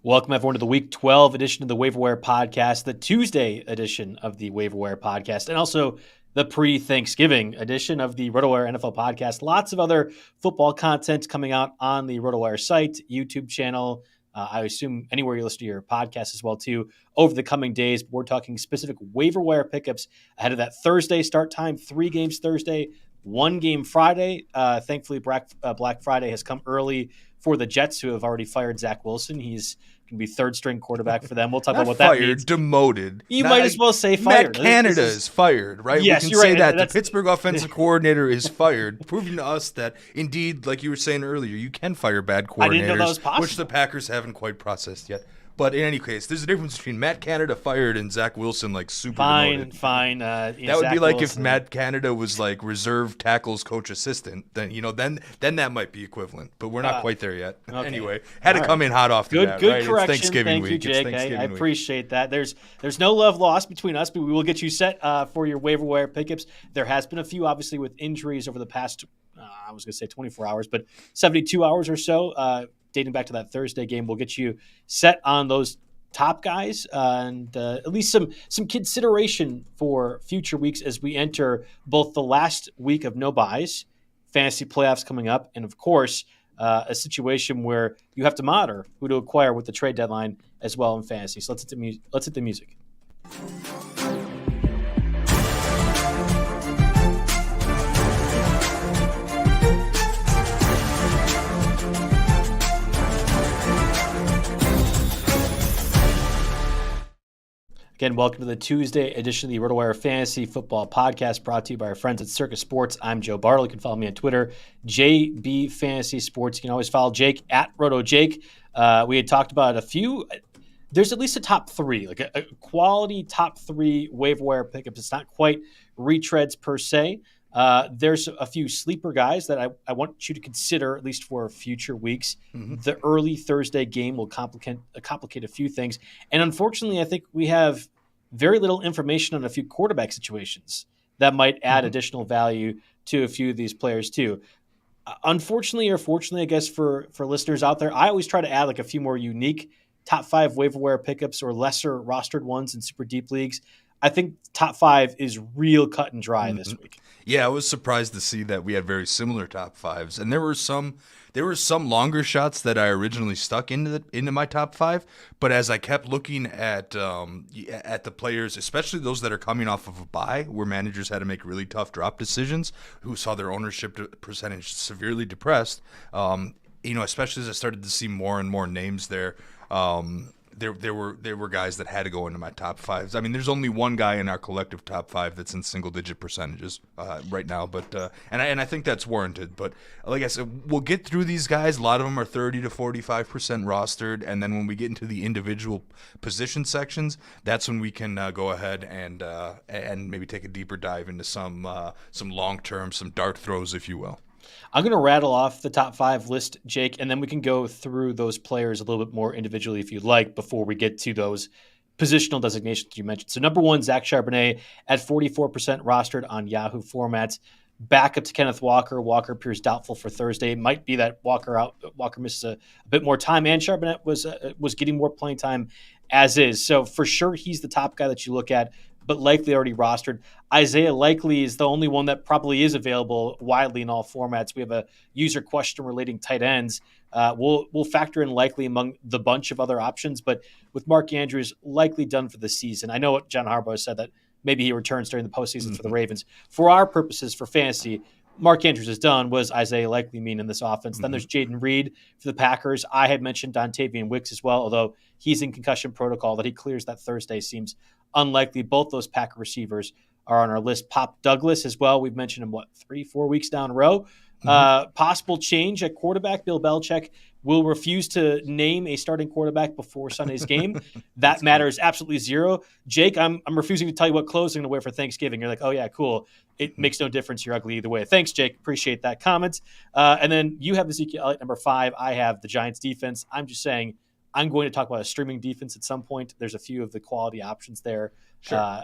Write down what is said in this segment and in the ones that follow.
Welcome, everyone, to the Week 12 edition of the Waiver Wire Podcast, the Tuesday edition of the Waiver Wire Podcast, and also the pre-Thanksgiving edition of the RotoWire NFL Podcast. Lots of other football content coming out on the RotoWire site, YouTube channel, I assume anywhere you listen to your podcast as well, too, over the coming days. We're talking specific Waiver Wire pickups ahead of that Thursday start time, 3 games Thursday, 1 game Friday. Thankfully, Black Friday has come early for the Jets, who have already fired Zach Wilson. He's going to be third-string quarterback for them. We'll talk about what that means. Demoted. You might as well say fired. Matt Canada is fired, right? Yes, we can you're say right. that. That's... The Pittsburgh offensive coordinator is fired, proving to us that, indeed, like you were saying earlier, you can fire bad coordinators, I didn't know that was possible. Which the Packers haven't quite processed yet. But in any case, there's a difference between Matt Canada fired and Zach Wilson super demoted. Fine. That would be like Wilson. If Matt Canada was like reserve tackles coach assistant, then then that might be equivalent. But we're not quite there yet. Okay. Anyway, had to come in hot off the bat. Good right? correction. It's Thanksgiving week. Thank you, Jake. I appreciate that. There's no love lost between us, but we will get you set for your waiver wire pickups. There has been a few, obviously, with injuries over the past, I was going to say 24 hours, but 72 hours or so. Dating back to that Thursday game, we'll get you set on those top guys and at least some consideration for future weeks as we enter both the last week of no buys, fantasy playoffs coming up, and of course a situation where you have to monitor who to acquire with the trade deadline as well in fantasy. So let's hit the music. Again, welcome to the Tuesday edition of the RotoWire Fantasy Football Podcast, brought to you by our friends at Circa Sports. I'm Joe Bartel. You can follow me on Twitter, JB Fantasy Sports. You can always follow Jake at RotoJake. We had talked about a few. There's at least a top 3, like a quality top 3 waiver wire pickups. It's not quite retreads per se. There's a few sleeper guys that I want you to consider, at least for future weeks. Mm-hmm. The early Thursday game will complicate a few things. And unfortunately, I think we have very little information on a few quarterback situations that might add additional value to a few of these players too. Unfortunately or fortunately, I guess, for listeners out there, I always try to add like a few more unique top 5 waiver wire pickups or lesser rostered ones in super deep leagues. I think top 5 is real cut and dry this week. Yeah, I was surprised to see that we had very similar top 5s, and there were some longer shots that I originally stuck into my top 5. But as I kept looking at the players, especially those that are coming off of a bye, where managers had to make really tough drop decisions, who saw their ownership percentage severely depressed, especially as I started to see more and more names there. There were guys that had to go into my top 5s. I mean, there's only one guy in our collective top 5 that's in single-digit percentages right now, but and I think that's warranted. But like I said, we'll get through these guys. A lot of them are 30 to 45% rostered, and then when we get into the individual position sections, that's when we can go ahead and maybe take a deeper dive into some long-term, some dart throws, if you will. I'm going to rattle off the top 5 list, Jake, and then we can go through those players a little bit more individually if you'd like before we get to those positional designations you mentioned. So number 1, Zach Charbonnet at 44% rostered on Yahoo formats. Back up to Kenneth Walker. Walker appears doubtful for Thursday. It might be that Walker misses a bit more time, and Charbonnet was getting more playing time as is. So for sure, he's the top guy that you look at, but likely already rostered. Isaiah Likely is the only one that probably is available widely in all formats. We have a user question relating tight ends. We'll factor in Likely among the bunch of other options, but with Mark Andrews likely done for the season. I know what John Harbaugh said, that maybe he returns during the postseason for the Ravens. For our purposes, for fantasy, Mark Andrews is done. What does Isaiah Likely mean in this offense? Then there's Jaden Reed for the Packers. I had mentioned Dontavian Wicks as well, although he's in concussion protocol. That he clears that Thursday seems unlikely. Both those Packer receivers are on our list. Pop Douglas as well. We've mentioned him, 3-4 weeks down a row. Possible change at quarterback. Bill Belichick will refuse to name a starting quarterback before Sunday's game. That matters absolutely zero. Jake, I'm refusing to tell you what clothes I'm going to wear for Thanksgiving. You're like, oh, yeah, cool. It makes no difference. You're ugly either way. Thanks, Jake. Appreciate that comment. And then you have Ezekiel Elliott, number 5. I have the Giants defense. I'm just saying I'm going to talk about a streaming defense at some point. There's a few of the quality options there. Sure.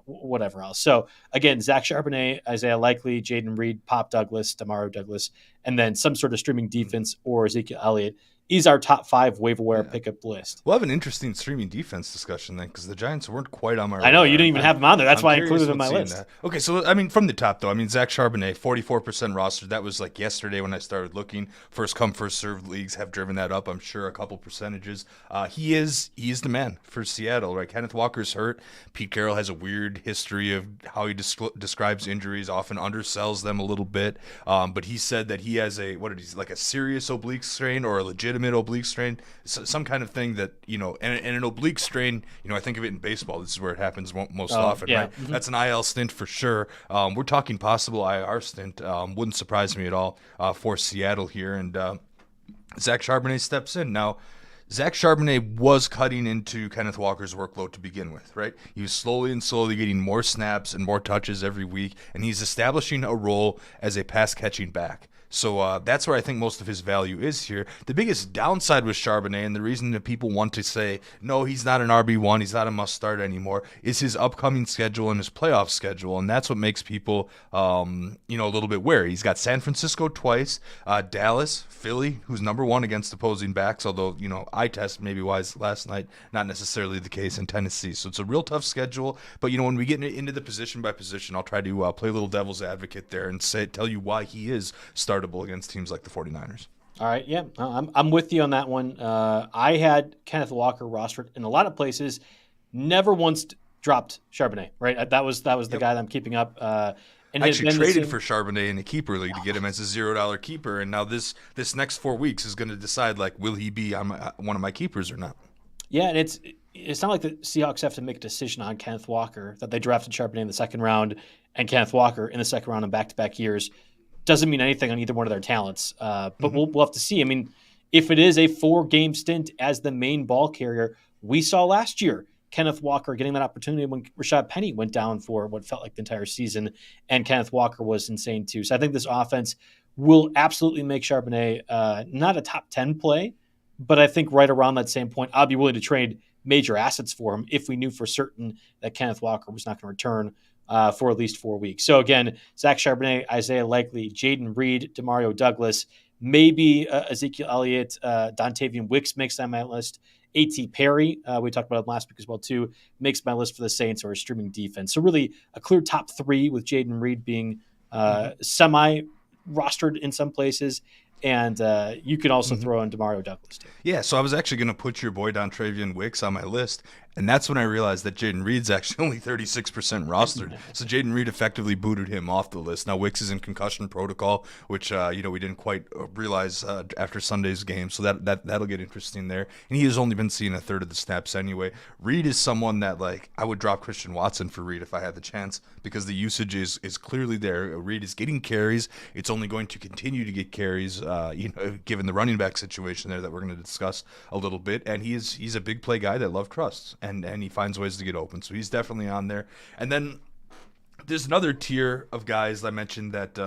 Whatever else. So again, Zach Charbonnet, Isaiah Likely, Jaden Reed, Pop Douglas, Demario Douglas, and then some sort of streaming defense or Ezekiel Elliott is our top 5 waiver wire pickup list. We'll have an interesting streaming defense discussion then, because the Giants weren't quite on my radar. I know, you didn't even have them on there. That's why I included them in my list. That. Okay, so, I mean, from the top, though, I mean, Zach Charbonnet, 44% rostered. That was like yesterday when I started looking. First come, first served leagues have driven that up, I'm sure, a couple percentages. He is the man for Seattle, right? Kenneth Walker's hurt. Pete Carroll has a weird history of how he describes injuries, often undersells them a little bit. But he said that he has like a serious oblique strain or a legitimate oblique strain, some kind of thing that, and an oblique strain, I think of it in baseball. This is where it happens most often, right? Mm-hmm. That's an IL stint for sure. We're talking possible IR stint. Wouldn't surprise me at all for Seattle here. And Zach Charbonnet steps in. Now, Zach Charbonnet was cutting into Kenneth Walker's workload to begin with, right? He was slowly getting more snaps and more touches every week, and he's establishing a role as a pass-catching back. So that's where I think most of his value is here. The biggest downside with Charbonnet, and the reason that people want to say, no, he's not an RB1, he's not a must-start anymore, is his upcoming schedule and his playoff schedule. And that's what makes people, a little bit wary. He's got San Francisco twice, Dallas, Philly, who's number 1 against opposing backs, although, eye test maybe wise last night, not necessarily the case in Tennessee. So it's a real tough schedule. But, when we get into the position by position, I'll try to play a little devil's advocate there and tell you why he is startable against teams like the 49ers. All right, yeah, I'm with you on that one. I had Kenneth Walker rostered in a lot of places, never once dropped Charbonnet, right? That was the guy that I'm keeping up. And I actually traded for Charbonnet in a keeper league to get him as a $0 keeper, and now this next 4 weeks is going to decide, will he be on one of my keepers or not? Yeah, and it's not like the Seahawks have to make a decision on Kenneth Walker, that they drafted Charbonnet in the second round and Kenneth Walker in the second round in back-to-back years. Doesn't mean anything on either one of their talents, but we'll have to see. I mean, if it is a 4-game stint as the main ball carrier, we saw last year Kenneth Walker getting that opportunity when Rashad Penny went down for what felt like the entire season, and Kenneth Walker was insane too. So I think this offense will absolutely make Charbonnet not a top 10 play, but I think right around that same point, I'll be willing to trade major assets for him if we knew for certain that Kenneth Walker was not going to return for at least 4 weeks. So again, Zach Charbonnet, Isaiah Likely, Jaden Reed, Demario Douglas, maybe Ezekiel Elliott, Dontavian Wicks makes that on my list. A.T. Perry, we talked about him last week as well too, makes my list for the Saints or a streaming defense. So really a clear top 3 with Jaden Reed being semi-rostered in some places. And you can also throw in Demario Douglas too. Yeah, so I was actually going to put your boy Dontavian Wicks on my list, and that's when I realized that Jaden Reed's actually only 36% rostered. So Jaden Reed effectively booted him off the list. Now Wicks is in concussion protocol, which we didn't quite realize after Sunday's game. So that'll get interesting there. And he has only been seeing a third of the snaps anyway. Reed is someone that I would drop Christian Watson for Reed if I had the chance, because the usage is clearly there. Reed is getting carries. It's only going to continue to get carries, given the running back situation there that we're going to discuss a little bit. And he's a big play guy that Love trusts. And he finds ways to get open. So he's definitely on there. And then there's another tier of guys I mentioned that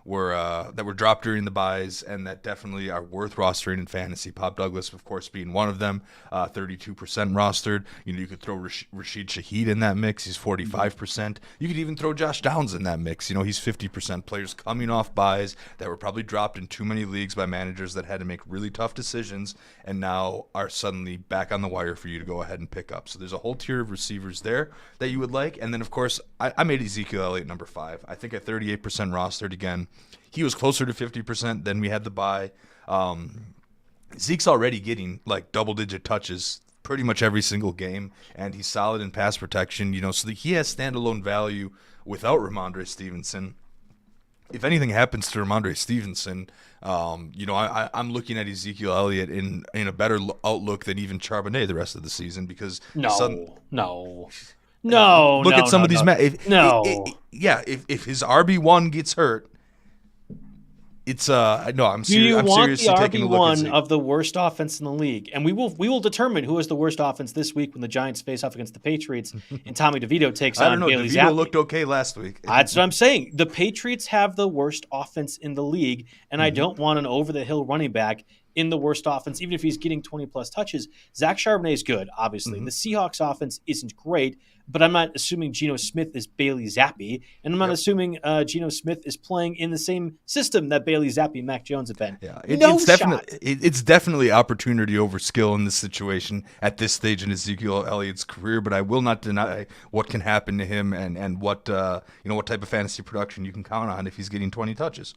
were dropped during the buys and that definitely are worth rostering in fantasy. Pop Douglas, of course, being one of them, 32% rostered. You could throw Rashid Shaheed in that mix. He's 45%. You could even throw Josh Downs in that mix. He's 50%. Players coming off buys that were probably dropped in too many leagues by managers that had to make really tough decisions and now are suddenly back on the wire for you to go ahead and pick up. So there's a whole tier of receivers there that you would like. And then, of course, I made Ezekiel Elliott number 5. I think at 38% rostered again. He was closer to 50% than we had the buy. Zeke's already getting double-digit touches pretty much every single game, and he's solid in pass protection. So that he has standalone value without Ramondre Stevenson. If anything happens to Ramondre Stevenson, I'm looking at Ezekiel Elliott in a better outlook than even Charbonnet the rest of the season because No. Look at some of these. If his RB1 gets hurt. It's I'm seriously taking a look at the RB1 of the worst offense in the league, and we will determine who is the worst offense this week when the Giants face off against the Patriots and Tommy DeVito takes on Bailey Zappi. DeVito looked okay last week. That's what I'm saying. The Patriots have the worst offense in the league, and I don't want an over the hill running back in the worst offense, even if he's getting 20-plus touches, Zach Charbonnet is good, obviously. The Seahawks offense isn't great, but I'm not assuming Geno Smith is Bailey Zappi, and I'm not assuming Geno Smith is playing in the same system that Bailey Zappi and Mac Jones have been. Yeah, it's definitely opportunity over skill in this situation at this stage in Ezekiel Elliott's career, but I will not deny what can happen to him and what what type of fantasy production you can count on if he's getting 20 touches.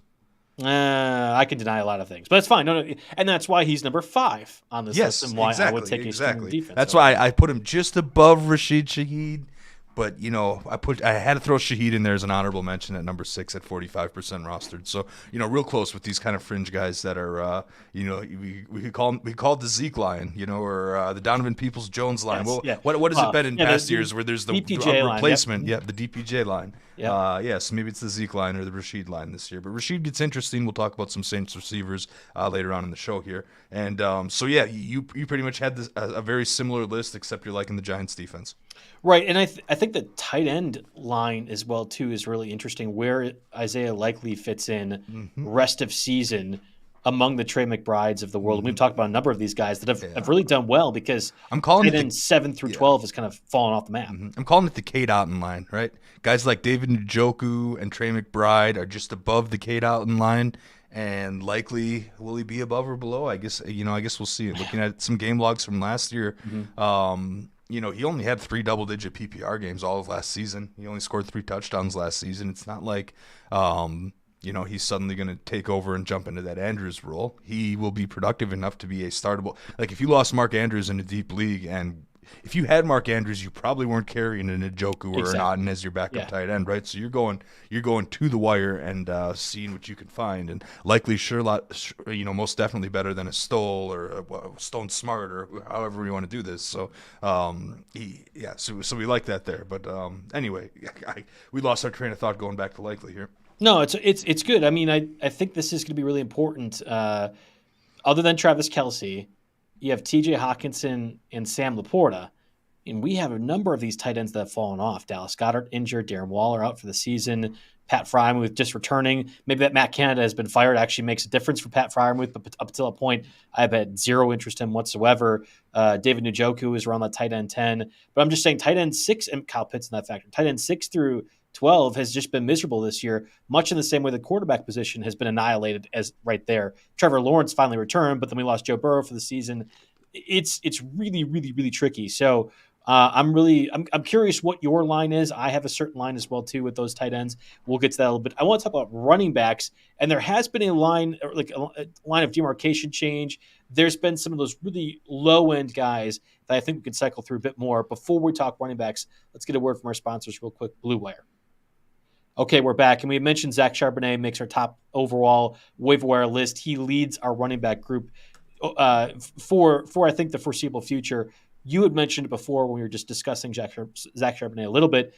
I can deny a lot of things, but it's fine. No, and that's why he's number 5 on this list, and why I would take a strong defense. That's why I put him just above Rashid Shaheed. But I had to throw Shaheed in there as an honorable mention at number 6 at 45% rostered. So real close with these kind of fringe guys that are we call the Zeke line, or the Donovan Peoples-Jones line. Yes, What has it been in past years where there's the replacement? Yep. The DPJ line. Yep. So maybe it's the Zeke line or the Rashid line this year. But Rashid gets interesting. We'll talk about some Saints receivers later on in the show here. And you pretty much had a very similar list, except you're liking the Giants defense. Right, and I think the tight end line as well too is really interesting. Where Isaiah Likely fits in rest of season among the Trey McBrides of the world. And we've talked about a number of these guys that have really done well because I'm calling tight end 7 through 12 has kind of fallen off the map. I'm calling it the Cade Otton line, right? Guys like David Njoku and Trey McBride are just above the Cade Otton line. And likely, will he be above or below? I guess we'll see. Looking at some game logs from last year, he only had 3 double-digit PPR games all of last season. He only scored 3 touchdowns last season. It's not like, he's suddenly going to take over and jump into that Andrews role. He will be productive enough to be a startable. Like if you lost Mark Andrews in a deep league, and if you had Mark Andrews, you probably weren't carrying an Njoku or an Otton as your backup tight end, right? So you're going to the wire and seeing what you can find, and likely most definitely better than a Stoll or a Stone Smart or however we want to do this. So so we like that there. But anyway, we lost our train of thought going back to likely here. No, it's good. I mean, I think this is going to be really important. Other than Travis Kelce, you have T.J. Hawkinson and Sam Laporta, and we have a number of these tight ends that have fallen off. Dallas Goedert injured, Darren Waller out for the season, Pat Freiermuth just returning. Maybe that Matt Canada has been fired actually makes a difference for Pat Freiermuth, but up until a point, I've had zero interest in him whatsoever. David Njoku is around that tight end 10, but I'm just saying tight end 6, and Kyle Pitts in that factor, tight end 6 through 12 has just been miserable this year, much in the same way the quarterback position has been annihilated as right there. Trevor Lawrence finally returned, but then we lost Joe Burrow for the season. It's really, really, really tricky. So I'm curious what your line is. I have a certain line as well too with those tight ends. We'll get to that a little bit. I want to talk about running backs, and there has been a line of demarcation change. There's been some of those really low end guys that I think we can cycle through a bit more. Before we talk running backs, let's get a word from our sponsors real quick. Blue Wire. Okay, we're back, and we mentioned Zach Charbonnet makes our top overall waiver wire list. He leads our running back group for I think the foreseeable future. You had mentioned before when we were just discussing Zach Charbonnet a little bit.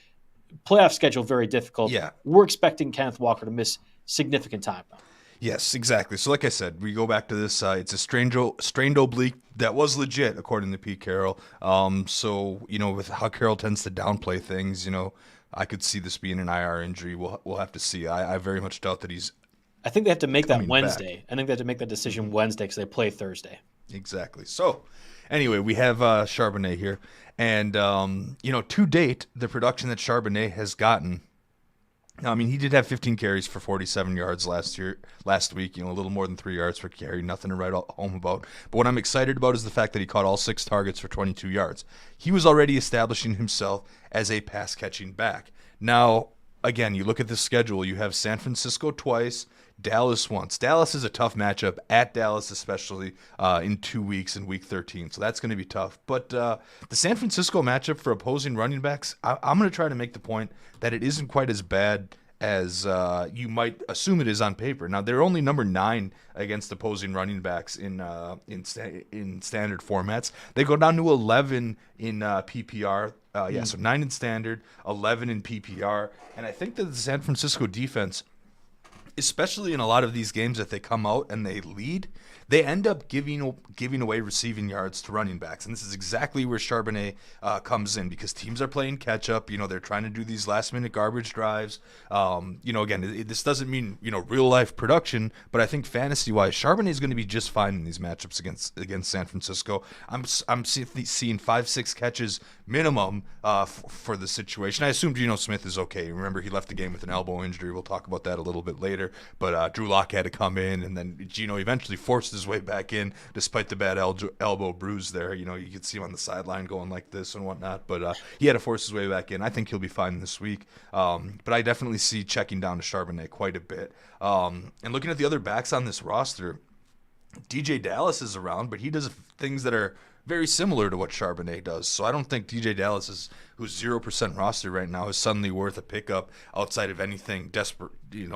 Playoff schedule very difficult. Yeah, we're expecting Kenneth Walker to miss significant time. Yes, exactly. So like I said, we go back to this. It's a strained oblique that was legit, according to Pete Carroll. So with how Carroll tends to downplay things, I could see this being an IR injury. We'll have to see. I very much doubt that he's. I think they have to make that Wednesday. Back. I think they have to make that decision Wednesday because they play Thursday. Exactly. So, anyway, we have Charbonnet here, and to date, the production that Charbonnet has gotten. I mean, he did have 15 carries for 47 yards last week. A little more than 3 yards per carry. Nothing to write home about. But what I'm excited about is the fact that he caught all 6 targets for 22 yards. He was already establishing himself as a pass-catching back. Now, again, you look at the schedule. You have San Francisco twice, Dallas once. Dallas is a tough matchup, at Dallas especially, in 2 weeks in Week 13. So that's going to be tough. But the San Francisco matchup for opposing running backs, I'm going to try to make the point that it isn't quite as bad as you might assume it is on paper. Now, they're only number 9 against opposing running backs in standard formats. They go down to 11 in PPR. So 9 in standard, 11 in PPR. And I think that the San Francisco defense especially in a lot of these games that they come out and they lead, they end up giving away receiving yards to running backs. And this is exactly where Charbonnet comes in, because teams are playing catch up. They're trying to do these last minute garbage drives. Again, this doesn't mean, real life production, but I think fantasy wise, Charbonnet is going to be just fine in these matchups against San Francisco. I'm seeing 5-6 catches minimum for the situation. I assume Geno Smith is okay. Remember, he left the game with an elbow injury. We'll talk about that a little bit later. But Drew Lock had to come in, and then Geno eventually forced his way back in despite the bad elbow bruise there. You could see him on the sideline going like this and whatnot. But he had to force his way back in. I think he'll be fine this week. But I definitely see checking down to Charbonnet quite a bit. And looking at the other backs on this roster, DJ Dallas is around, but he does things that are very similar to what Charbonnet does. So I don't think DJ Dallas, who's 0% roster right now, is suddenly worth a pickup outside of anything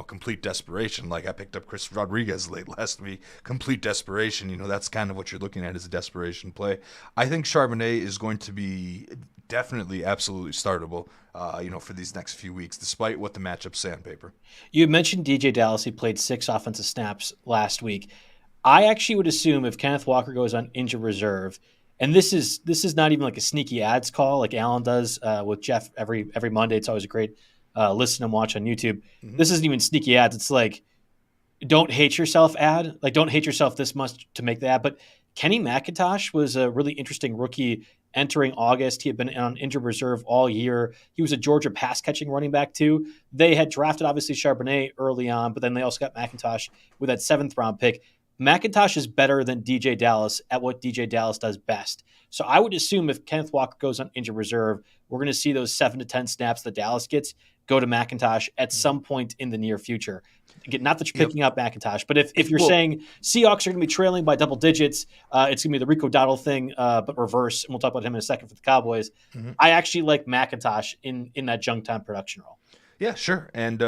complete desperation. Like I picked up Chris Rodriguez late last week. Complete desperation. That's kind of what you're looking at as a desperation play. I think Charbonnet is going to be definitely absolutely startable, for these next few weeks, despite what the matchups say on paper. You mentioned DJ Dallas. He played 6 offensive snaps last week. I actually would assume if Kenneth Walker goes on injured reserve, and this is not even like a sneaky ads call like Alan does with Jeff every Monday. It's always a great listen and watch on YouTube. Mm-hmm. This isn't even sneaky ads. It's like, don't hate yourself ad. Like, don't hate yourself this much to make the ad. But Kenny McIntosh was a really interesting rookie entering August. He had been on injured reserve all year. He was a Georgia pass-catching running back too. They had drafted, obviously, Charbonnet early on, but then they also got McIntosh with that 7th-round pick. McIntosh is better than DJ Dallas at what DJ Dallas does best. So I would assume if Kenneth Walker goes on injured reserve, we're going to see those 7 to 10 snaps that Dallas gets go to McIntosh at some point in the near future. Again, not that you're picking up McIntosh, but if you're saying Seahawks are going to be trailing by double digits, it's going to be the Rico Dowdle thing, but reverse, and we'll talk about him in a second for the Cowboys. Mm-hmm. I actually like McIntosh in that junk time production role. Yeah, sure. And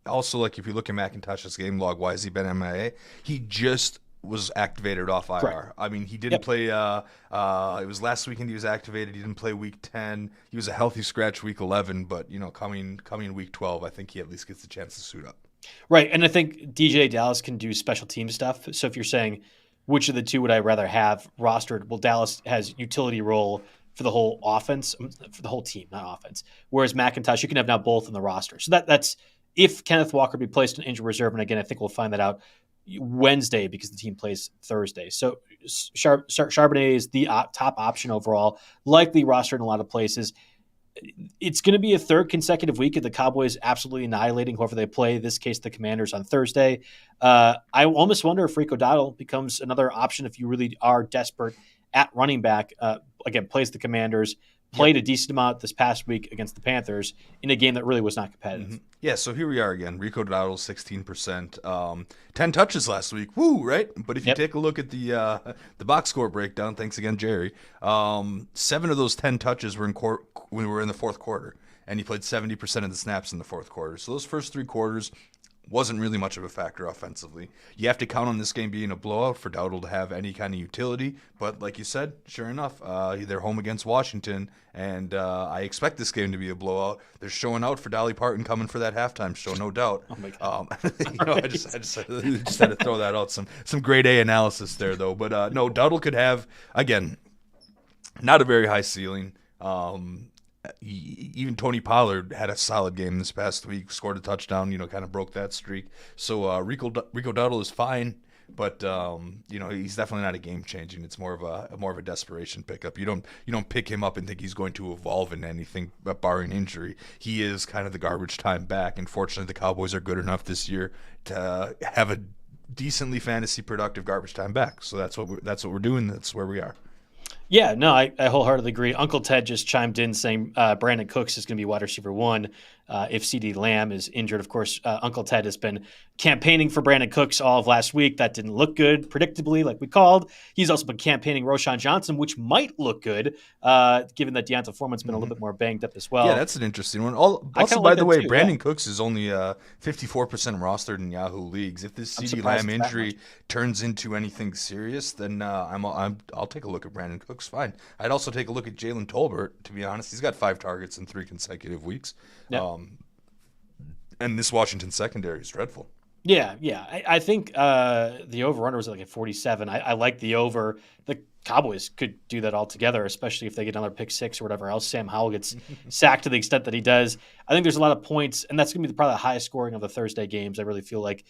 also, like, if you look at McIntosh's game log, why has he been MIA? He just was activated off IR. Correct. I mean, he didn't play. It was last weekend he was activated. He didn't play week 10. He was a healthy scratch week 11, but coming week 12, I think he at least gets the chance to suit up. Right, and I think DJ Dallas can do special team stuff. So if you're saying which of the two would I rather have rostered, well, Dallas has utility role for the whole offense, for the whole team, not offense. Whereas McIntosh, you can have now both in the roster. So that's if Kenneth Walker be placed in injured reserve, and again, I think we'll find that out Wednesday because the team plays Thursday. So Charbonnet is the top option overall, likely rostered in a lot of places. It's going to be a 3rd consecutive week of the Cowboys absolutely annihilating whoever they play, in this case the Commanders on Thursday. I almost wonder if Rico Dowdle becomes another option if you really are desperate at running back. Again, plays the Commanders, played a decent amount this past week against the Panthers in a game that really was not competitive. Mm-hmm. Yeah, so here we are again. Rico Dowdle, 16%. 10 touches last week. Woo, right? But if you take a look at the box score breakdown, thanks again, Jerry, 7 of those 10 touches were when we were in the fourth quarter, and he played 70% of the snaps in the fourth quarter. So those first 3 quarters wasn't really much of a factor offensively. You have to count on this game being a blowout for Dowdle to have any kind of utility. But like you said, sure enough, they're home against Washington, and I expect this game to be a blowout. They're showing out for Dolly Parton coming for that halftime show, no doubt. Oh my God. I just had to throw that out. Some grade A analysis there, though. But no, Dowdle could have, again, not a very high ceiling. Even Tony Pollard had a solid game this past week, scored a touchdown, kind of broke that streak. So Rico Dowdle is fine, but he's definitely not a game changing. It's more of a desperation pickup. You don't pick him up and think he's going to evolve in anything barring injury. He is kind of the garbage time back. And fortunately, the Cowboys are good enough this year to have a decently fantasy productive garbage time back. So that's what we're doing. That's where we are. Yeah, no, I wholeheartedly agree. Uncle Ted just chimed in saying Brandon Cooks is going to be wide receiver 1 if CeeDee Lamb is injured. Of course, Uncle Ted has been campaigning for Brandon Cooks all of last week. That didn't look good, predictably, like we called. He's also been campaigning Roschon Johnson, which might look good, given that Deonta Foreman's been a little bit more banged up as well. Yeah, that's an interesting one. Also, by the way, Brandon Cooks is only 54% rostered in Yahoo leagues. If this CeeDee Lamb injury turns into anything serious, then I'll take a look at Brandon Cooks. Fine. I'd also take a look at Jalen Tolbert, to be honest. He's got 5 targets in 3 consecutive weeks. Yep. And this Washington secondary is dreadful. Yeah, yeah. I think the over-under was like at 47. I like the over. The Cowboys could do that altogether, especially if they get another pick six or whatever else. Sam Howell gets sacked to the extent that he does. I think there's a lot of points, and that's going to be probably the highest scoring of the Thursday games, I really feel like,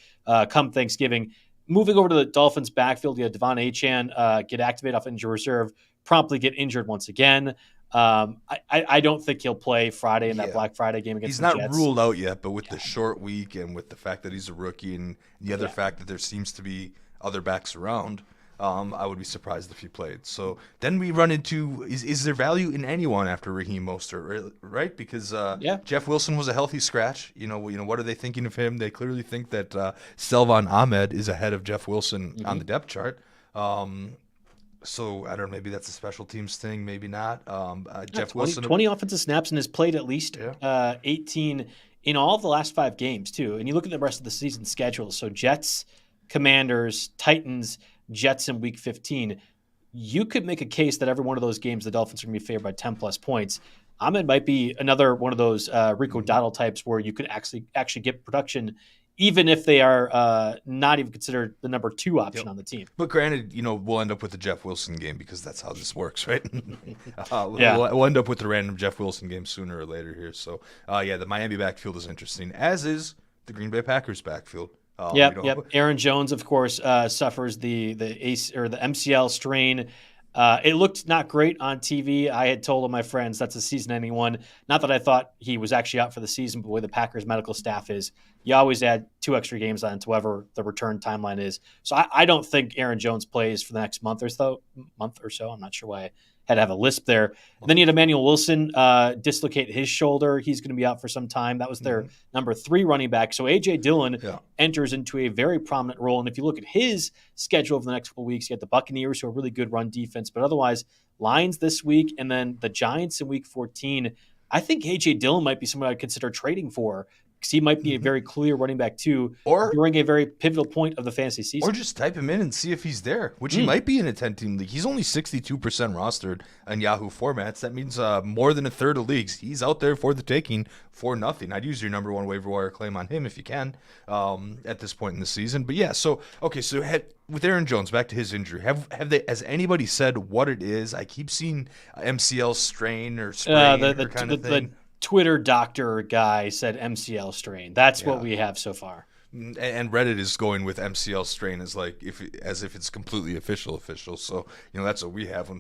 come Thanksgiving. Moving over to the Dolphins' backfield, you had Devon Achane get activated off injury reserve, promptly get injured once again. I don't think he'll play Friday in that Yeah. Black Friday game against He's the not Jets. ruled out yet, but with the short week and with the fact that he's a rookie and the other Yeah. fact that there seems to be other backs around, I would be surprised if he played. So then we run into is there value in anyone after Raheem Mostert, right? Because Yeah. Jeff Wilson was a healthy scratch. What are they thinking of him? They clearly think that Selvon Ahmed is ahead of Jeff Wilson on the depth chart. So I don't know. Maybe that's a special teams thing. Maybe not. Jeff 20, Wilson. 20 offensive snaps and has played at least Yeah. 18 in all of the last 5 games, too. And you look at the rest of the season schedule. So Jets, Commanders, Titans, Jets in week 15. You could make a case that every one of those games, the Dolphins are going to be favored by 10 plus points. Ahmed might be another one of those Rico Dowdle types where you could actually get production, even if they are not even considered the number 2 option on the team. But granted, we'll end up with the Jeff Wilson game because that's how this works, right? Yeah. We'll end up with the random Jeff Wilson game sooner or later here. So, the Miami backfield is interesting, as is the Green Bay Packers backfield. Yep. Aaron Jones, of course, suffers the ACE or the MCL strain. It looked not great on TV. I had told all my friends that's a season-ending one. Not that I thought he was actually out for the season, but the way the Packers medical staff is, you always add 2 extra games on to whatever the return timeline is. So I don't think Aaron Jones plays for the next month or so. I'm not sure why I had to have a lisp there. And then you had Emmanuel Wilson dislocate his shoulder. He's going to be out for some time. That was their number 3 running back. So A.J. Dillon enters into a very prominent role. And if you look at his schedule over the next couple of weeks, you got the Buccaneers, who are a really good run defense. But otherwise, Lions this week and then the Giants in week 14. I think A.J. Dillon might be someone I'd consider trading for because he might be a very clear running back too, or during a very pivotal point of the fantasy season. Or just type him in and see if he's there, which he might be in a 10-team league. He's only 62% rostered on Yahoo formats. That means more than a third of leagues. He's out there for the taking for nothing. I'd use your number 1 waiver wire claim on him if you can at this point in the season. But yeah, so with Aaron Jones, back to his injury, has anybody said what it is? I keep seeing MCL strain or sprain or kind of thing. The Twitter doctor guy said MCL strain. That's what we have so far. And Reddit is going with MCL strain as if it's completely official. So that's what we have.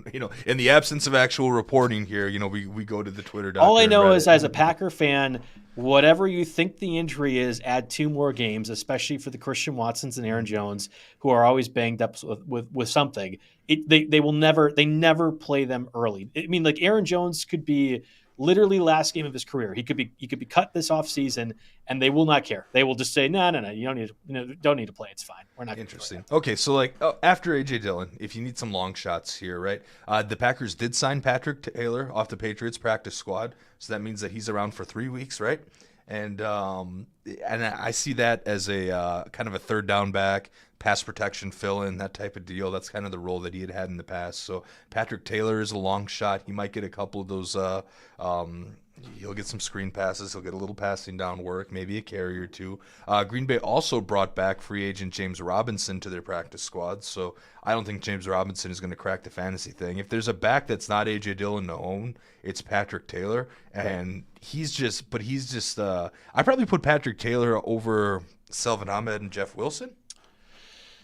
In the absence of actual reporting here, we go to the Twitter doctor. All I know is, as a Packer fan, whatever you think the injury is, add 2 more games, especially for the Christian Watsons and Aaron Jones, who are always banged up with something. They never play them early. I mean, like Aaron Jones could be literally last game of his career. He could be cut this offseason, and they will not care. They will just say, no, you don't need to play. It's fine. We're not going to. Interesting. Okay, so after A.J. Dillon, if you need some long shots here, right? The Packers did sign Patrick Taylor off the Patriots practice squad, so that means that he's around for 3 weeks, right? And I see that as a kind of a third down back, pass protection fill-in, that type of deal. That's kind of the role that he had in the past. So Patrick Taylor is a long shot. He might get a couple of those. He'll get some screen passes. He'll get a little passing down work, maybe a carry or 2. Green Bay also brought back free agent James Robinson to their practice squad. So I don't think James Robinson is going to crack the fantasy thing. If there's a back that's not A.J. Dillon to own, it's Patrick Taylor. And he's just I probably put Patrick Taylor over Selvon Ahmed and Jeff Wilson.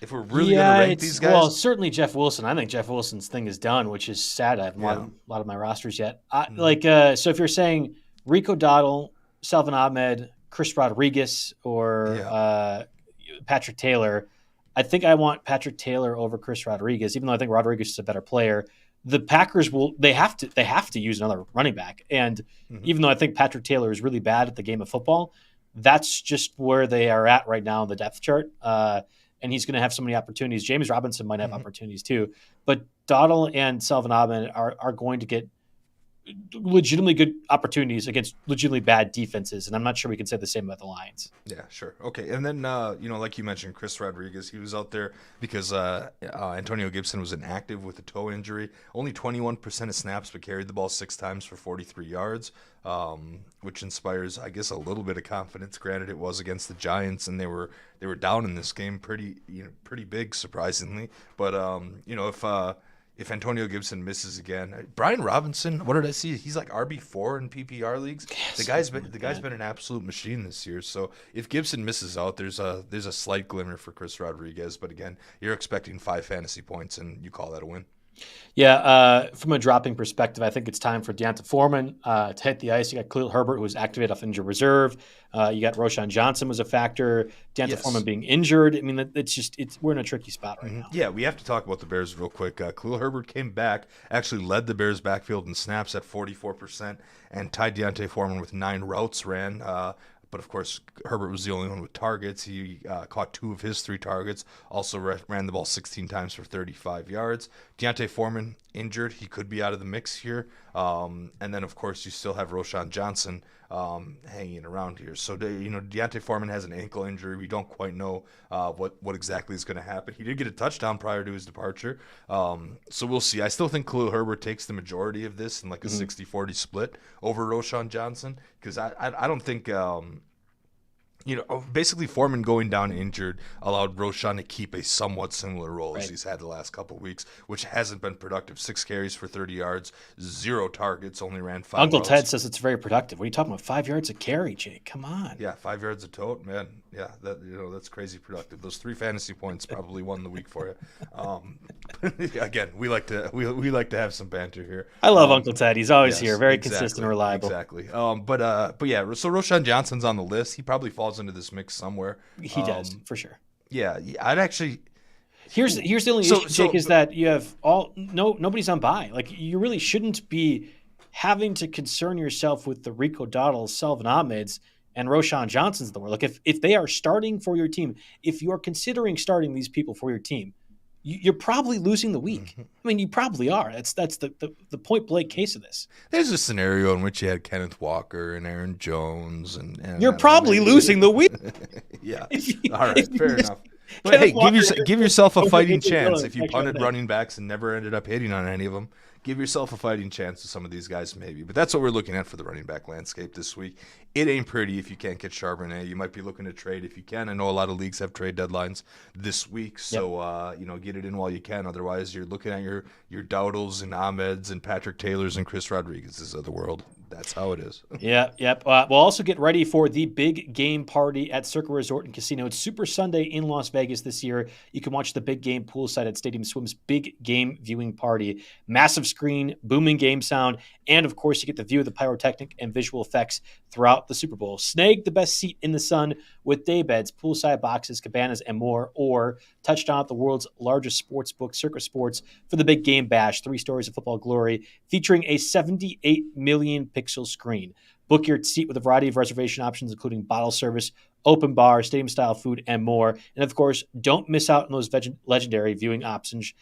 If we're really going to rank these guys? Well, certainly Jeff Wilson. I think Jeff Wilson's thing is done, which is sad. I haven't a lot of my rosters yet. So if you're saying Rico Dowdle, Selvon Ahmed, Chris Rodriguez, or Patrick Taylor, I think I want Patrick Taylor over Chris Rodriguez, even though I think Rodriguez is a better player. The Packers they have to use another running back. And even though I think Patrick Taylor is really bad at the game of football, that's just where they are at right now in the depth chart. And he's going to have so many opportunities. James Robinson might have opportunities too. But Dowdle and Selvon Ahmed are going to get legitimately good opportunities against legitimately bad defenses, and I'm not sure we can say the same about the Lions. Yeah, sure. Okay, and then like you mentioned, Chris Rodriguez, he was out there because Antonio Gibson was inactive with a toe injury. Only 21% of snaps, but carried the ball 6 times for 43 yards, which inspires, I guess, a little bit of confidence. Granted, it was against the Giants, and they were down in this game pretty big, surprisingly. But if Antonio Gibson misses again, Brian Robinson, what did I see? He's like RB4 in PPR leagues. Yes, the guy's been an absolute machine this year. So if Gibson misses out, there's a slight glimmer for Chris Rodriguez. But again, you're expecting 5 fantasy points, and you call that a win. Yeah, from a dropping perspective, I think it's time for Deonta Foreman to hit the ice. You got Khalil Herbert, who was activated off injured reserve. You got Roshan Johnson was a factor. Deonta Foreman being injured. I mean, we're in a tricky spot right now. Yeah, we have to talk about the Bears real quick. Khalil Herbert came back, actually led the Bears backfield in snaps at 44%, and tied Deonta Foreman with 9 routes ran. But of course, Herbert was the only one with targets. He caught 2 of his 3 targets. Also ran the ball 16 times for 35 yards. Deonta Foreman injured. He could be out of the mix here. And then, of course, you still have Roshan Johnson hanging around here. So, Deonta Foreman has an ankle injury. We don't quite know what exactly is going to happen. He did get a touchdown prior to his departure. So we'll see. I still think Khalil Herbert takes the majority of this in like a 60-40 split over Roshan Johnson, because I don't think basically Foreman going down injured allowed Roshan to keep a somewhat similar role as he's had the last couple of weeks, which hasn't been productive. 6 carries for 30 yards, 0 targets, only ran 5 Uncle routes. Ted says it's very productive. What are you talking about? 5 yards a carry, Jake? Come on. Yeah, 5 yards a tote, man. Yeah, that's crazy productive. Those 3 fantasy points probably won the week for you. Again, we like to have some banter here. I love Uncle Ted. He's always here, very consistent and reliable. Exactly. But yeah. So Roshan Johnson's on the list. He probably falls into this mix somewhere. He does for sure. Yeah, I'd actually. Here's the only issue, Jake, is that you have nobody's on bye. Like, you really shouldn't be having to concern yourself with the Rico Dowdles, Selvin Ahmeds, and Roshan Johnson's of the world. Like, if they are starting for your team, if you are considering starting these people for your team, you're probably losing the week. I mean, you probably are. That's the point blank case of this. There's a scenario in which you had Kenneth Walker and Aaron Jones, and you're probably losing the week. Yeah. All right. Fair enough. But hey, give yourself a fighting chance. If you punted running backs and never ended up hitting on any of them, give yourself a fighting chance with some of these guys maybe. But that's what we're looking at for the running back landscape this week. It ain't pretty if you can't get Charbonnet. You might be looking to trade if you can. I know a lot of leagues have trade deadlines this week, so get it in while you can. Otherwise, you're looking at your Dowdles and Ahmeds and Patrick Taylors and Chris Rodriguez's of the world. That's how it is. Yep. We'll also get ready for the big game party at Circa Resort and Casino. It's Super Sunday in Las Vegas this year. You can watch the big game poolside at Stadium Swim's big game viewing party. Massive screen, booming game sound, and of course you get the view of the pyrotechnic and visual effects throughout the Super Bowl. Snag the best seat in the sun with day beds, poolside boxes, cabanas, and more, or touchdown at the world's largest sports book, Circa Sports, for the big game bash, 3 stories of football glory, featuring a 78 million pixel screen. Book your seat with a variety of reservation options, including bottle service, open bar, stadium-style food, and more. And of course, don't miss out on those legendary viewing options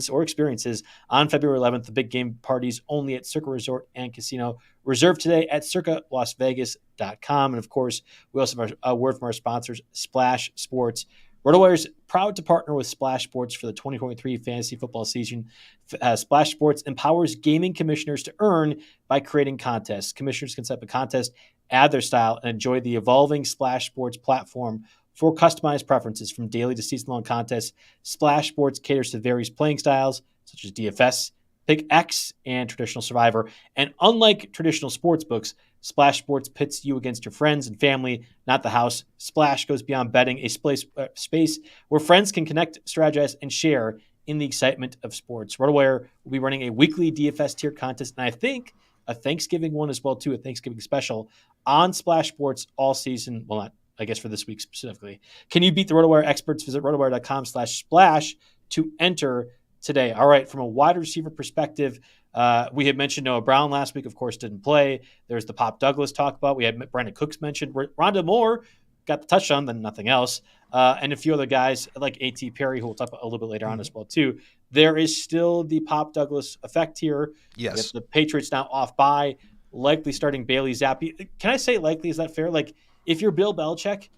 or experiences on February 11th. The big game parties only at Circa Resort and Casino. Reserve today at circalasvegas.com. And of course, we also have a word from our sponsors, Splash Sports. RotoWire is proud to partner with Splash Sports for the 2023 fantasy football season. Splash Sports empowers gaming commissioners to earn by creating contests. Commissioners can set up a contest, add their style, and enjoy the evolving Splash Sports platform for customized preferences. From daily to season-long contests, Splash Sports caters to various playing styles, such as DFS, Pick X, and traditional Survivor. And unlike traditional sports books, Splash Sports pits you against your friends and family, not the house. Splash goes beyond betting, a space where friends can connect, strategize, and share in the excitement of sports. RotoWire will be running a weekly DFS tier contest, and I think a Thanksgiving one as well, too, a Thanksgiving special on Splash Sports all season. Well, not, I guess, for this week specifically. Can you beat the RotoWire experts? Visit rotowire.com/splash to enter today. All right, from a wide receiver perspective, we had mentioned Noah Brown last week, of course, didn't play. There's the Pop Douglas talk about. We had Brandon Cooks mentioned. Rondale Moore got the touchdown, then nothing else. And a few other guys like A.T. Perry, who we'll talk about a little bit later on as well, too. there is still the Pop Douglas effect here. Yes. If the Patriots now off bye, likely starting Bailey Zappi. Can I say likely? Is that fair? Like, if you're Bill Belichick,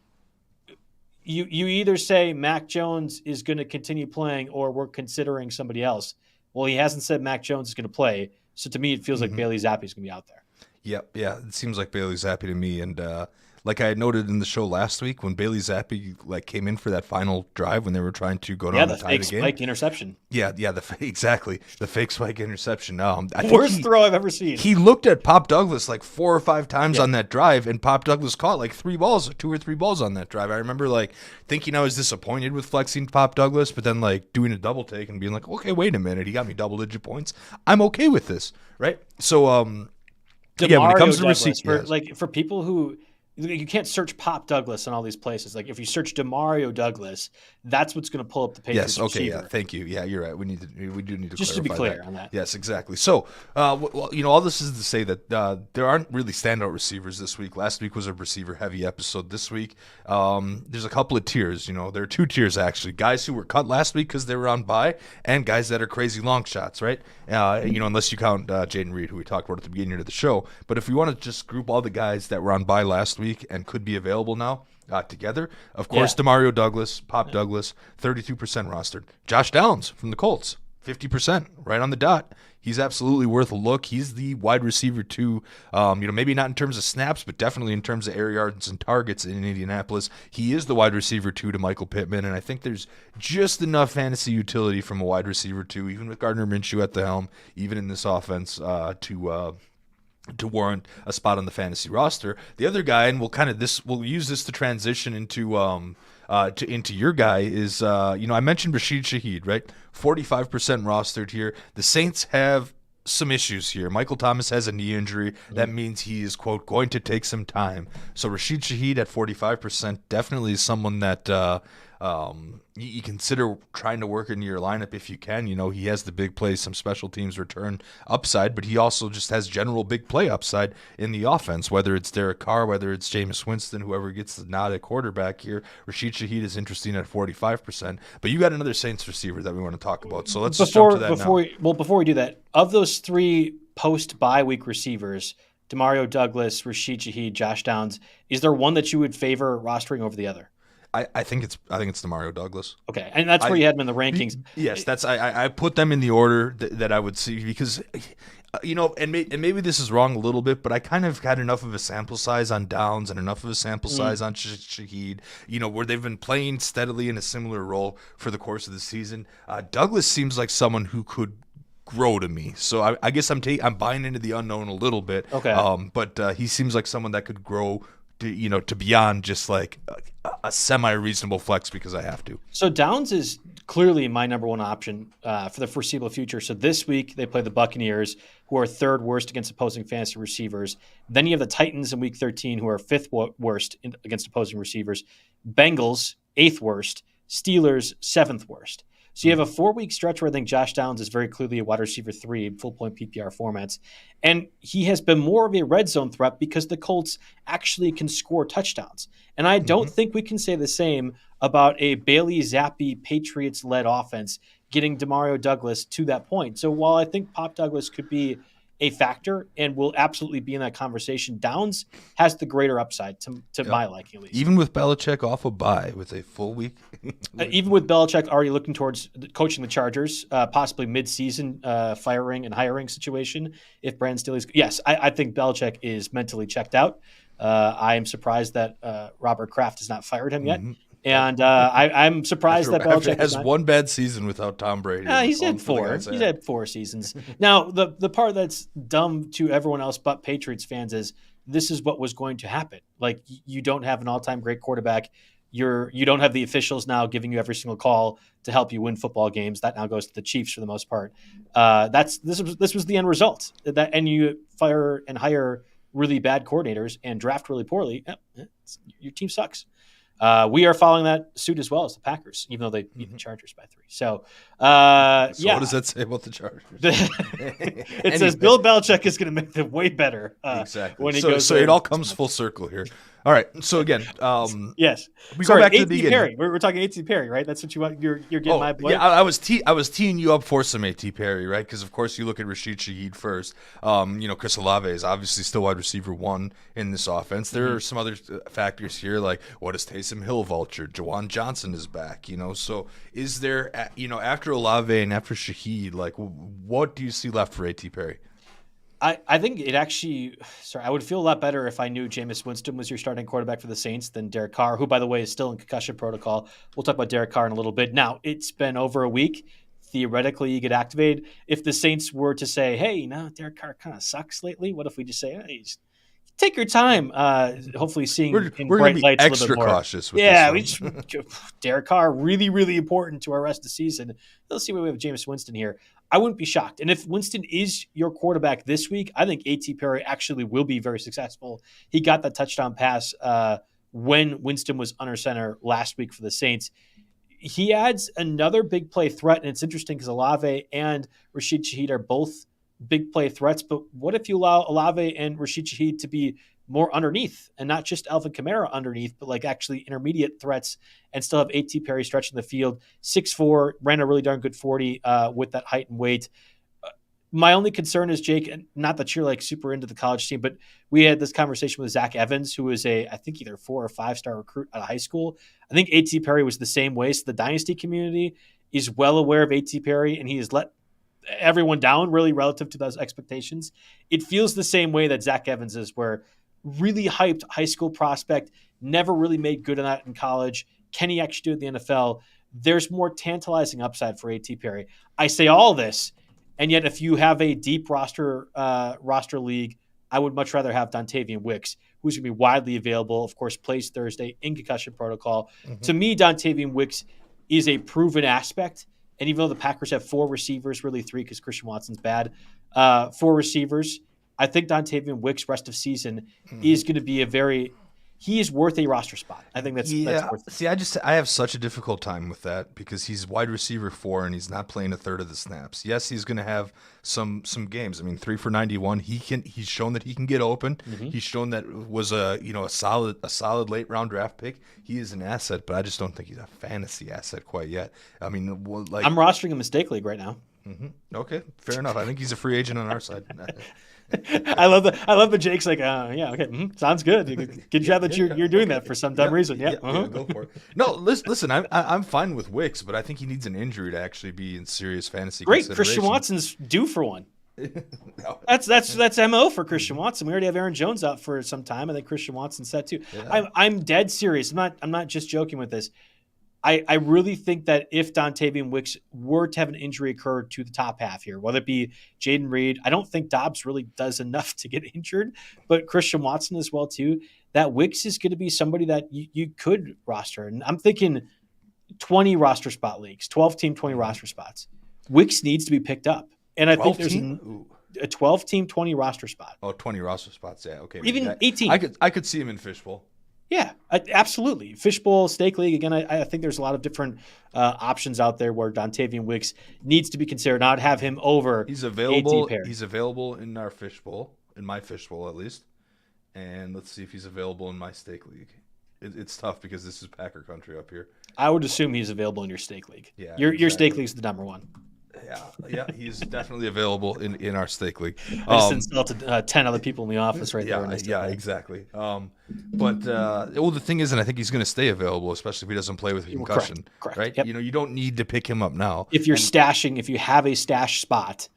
you either say Mac Jones is going to continue playing or we're considering somebody else. Well, he hasn't said Mac Jones is going to play. So to me, it feels like Bailey Zappi is going to be out there. Yep. Yeah. It seems like Bailey Zappi to me. And like I had noted in the show last week, when Bailey Zappi came in for that final drive when they were trying to go down the tie the game. Spike interception. Yeah. Exactly. The fake spike interception. Worst throw I've ever seen. He looked at Pop Douglas like 4 or 5 times on that drive, and Pop Douglas caught like 2 or 3 balls on that drive. I remember thinking I was disappointed with flexing Pop Douglas, but then doing a double take and being like, okay, wait a minute, he got me double-digit points. I'm okay with this, right? So, when it comes to receivers, for people who you can't search Pop Douglas in all these places. Like if you search DeMario Douglas, that's what's going to pull up the Patriots. Yes. Okay. receiver. Yeah. Thank you. Yeah, you're right. We do need to just to be clear that. on that. Yes, exactly. So, all this is to say that there aren't really standout receivers this week. Last week was a receiver-heavy episode. This week, there's a couple of tiers. There are 2 tiers actually: guys who were cut last week because they were on bye, and guys that are crazy long shots, right? Unless you count Jaden Reed, who we talked about at the beginning of the show. But if we want to just group all the guys that were on bye last week and could be available now together, of course, DeMario Douglas, Pop Douglas, 32% rostered. Josh Downs from the Colts, 50%, right on the dot. He's absolutely worth a look. He's the wide receiver 2, maybe not in terms of snaps, but definitely in terms of air yards and targets in Indianapolis. He is the wide receiver 2 to Michael Pittman, and I think there's just enough fantasy utility from a wide receiver 2, even with Gardner Minshew at the helm, even in this offense, to warrant a spot on the fantasy roster. The other guy, and we'll use this to transition into your guy, is I mentioned Rashid Shaheed, right? 45% rostered here. The Saints have some issues here. Michael Thomas has a knee injury. That means he is, quote, going to take some time. So Rashid Shaheed at 45% definitely is someone that you consider trying to work into your lineup if you can. He has the big play, some special teams return upside, but he also just has general big play upside in the offense, whether it's Derek Carr, whether it's Jameis Winston, whoever gets the nod at quarterback here. Rashid Shaheed is interesting at 45%, but you got another Saints receiver that we want to talk about. So let's just jump to that now. Before we do that, of those 3 post-bye week receivers, DeMario Douglas, Rashid Shaheed, Josh Downs, is there one that you would favor rostering over the other? I think it's DeMario Douglas. Okay, and that's where you had him in the rankings. Yes, that's I put them in the order that I would see because, and maybe this is wrong a little bit, but I kind of had enough of a sample size on Downs and enough of a sample size on Shaheed, where they've been playing steadily in a similar role for the course of the season. Douglas seems like someone who could grow to me, so I guess I'm buying into the unknown a little bit. Okay, but he seems like someone that could grow to beyond just like a semi-reasonable flex because I have to. So Downs is clearly my number 1 option for the foreseeable future. So this week they play the Buccaneers, who are 3rd worst against opposing fantasy receivers. Then you have the Titans in week 13, who are 5th worst against opposing receivers. Bengals, 8th worst. Steelers, 7th worst. So you have a 4-week stretch where I think Josh Downs is very clearly a wide receiver 3 in full-point PPR formats. And he has been more of a red zone threat because the Colts actually can score touchdowns. And I don't think we can say the same about a Bailey Zappi Patriots-led offense getting DeMario Douglas to that point. So while I think Pop Douglas could be a factor and will absolutely be in that conversation, Downs has the greater upside to my liking, at least. Even with Belichick off a bye with a full week. Even with Belichick already looking towards coaching the Chargers, possibly mid-season firing and hiring situation if Brandon Staley's – yes, I think Belichick is mentally checked out. I am surprised that Robert Kraft has not fired him yet. And I'm surprised that Belichick has one bad season without Tom Brady. He's had 4. He's had 4 seasons. Now, the part that's dumb to everyone else but Patriots fans is this is what was going to happen. Like, you don't have an all-time great quarterback. You don't have the officials now giving you every single call to help you win football games. That now goes to the Chiefs for the most part. This was the end result. And you fire and hire really bad coordinators and draft really poorly. Your team sucks. We are following that suit as well as the Packers, even though they beat the Chargers by 3. So what does that say about the Chargers? It says Bill Belichick is going to make them way better. Exactly. When he goes so it all comes full circle here. All right. So again, Yes. we Sorry, go back to the A.T. beginning. Perry. We're talking A.T. Perry, right? That's what you want. You're getting my boy. Yeah, I was teeing you up for some A.T. Perry, right? Because of course you look at Rashid Shaheed first. Chris Olave is obviously still wide receiver 1 in this offense. There are some other factors here, like what is Taysom Hill vulture? Jawan Johnson is back. So is there, after Olave and after Shaheed, like what do you see left for A.T. Perry? I think it actually, I would feel a lot better if I knew Jameis Winston was your starting quarterback for the Saints than Derek Carr, who, by the way, is still in concussion protocol. We'll talk about Derek Carr in a little bit. Now, it's been over a week. Theoretically, you get activated. If the Saints were to say, hey, Derek Carr kind of sucks lately, what if we just say, hey, take your time, hopefully seeing in we're bright gonna be lights extra a little bit more. Cautious with this one. Derek Carr, really, really important to our rest of the season. Let's see what we have Jameis Winston here. I wouldn't be shocked. And if Winston is your quarterback this week, I think A.T. Perry actually will be very successful. He got that touchdown pass when Winston was under center last week for the Saints. He adds another big play threat, and it's interesting because Olave and Rashid Shaheed are both big play threats, but what if you allow Olave and Rashid Shaheed to be more underneath and not just Alvin Kamara underneath, but like actually intermediate threats and still have A.T. Perry stretching the field, 6'4", ran a really darn good 40 with that height and weight. My only concern is, Jake, and not that you're like super into the college team, but we had this conversation with Zach Evans, who is I think either 4 or 5-star recruit out of high school. I think A.T. Perry was the same way. So the dynasty community is well aware of A.T. Perry, and he has let everyone down really relative to those expectations. It feels the same way that Zach Evans is, where really hyped high school prospect, never really made good on that in college. Can he actually do it in the NFL? There's more tantalizing upside for A.T. Perry. I say all this, and yet if you have a deep roster league, I would much rather have Dontavian Wicks, who's going to be widely available, of course, plays Thursday in concussion protocol. Mm-hmm. To me, Dontavian Wicks is a proven aspect. And even though the Packers have 4 receivers, really 3 because Christian Watson's bad, 4 receivers, I think Dontavian Wicks rest of season is going to be he is worth a roster spot. I think that's worth it. See, I have such a difficult time with that because he's wide receiver 4 and he's not playing a third of the snaps. Yes, he's going to have some games. I mean, 3 for 91. He's shown that he can get open. Mm-hmm. He's shown that was a solid late round draft pick. He is an asset, but I just don't think he's a fantasy asset quite yet. I mean, I'm rostering a mistake league right now. Mm-hmm. Okay, fair enough. I think he's a free agent on our side. I love the Jake's like, yeah, okay, sounds good. Good job that you're doing that for some dumb reason. Yeah, go for it. No, listen, I'm fine with Wicks, but I think he needs an injury to actually be in serious fantasy. Great, Christian Watson's due for one. No. That's MO for Christian Watson. We already have Aaron Jones out for some time. I think Christian Watson's set too. Yeah. I'm dead serious. I'm not just joking with this. I really think that if Dontavian Wicks were to have an injury occur to the top half here, whether it be Jaden Reed, I don't think Dobbs really does enough to get injured, but Christian Watson as well too, that Wicks is going to be somebody that you could roster. And I'm thinking 20 roster spot leagues, 12-team, 20 roster spots. Wicks needs to be picked up. And I think there's a 12-team, 20 roster spot. Oh, 20 roster spots, yeah, okay. Even 18. I could see him in Fishbowl. Yeah, absolutely. Fishbowl, Stake League. Again, I think there's a lot of different options out there where Dontavian Wicks needs to be considered. Not have him over. He's available. He's available in our Fishbowl, in my Fishbowl at least. And let's see if he's available in my Stake League. It's tough because this is Packer country up here. I would assume he's available in your Stake League. Yeah, your Stake League's the number one. Yeah, he's definitely available in our Stake League. I just insulted 10 other people in the office right there. Yeah, exactly. But the thing is, and I think he's going to stay available, especially if he doesn't play with a concussion. Correct. Right? Yep. You don't need to pick him up now. If you have a stash spot,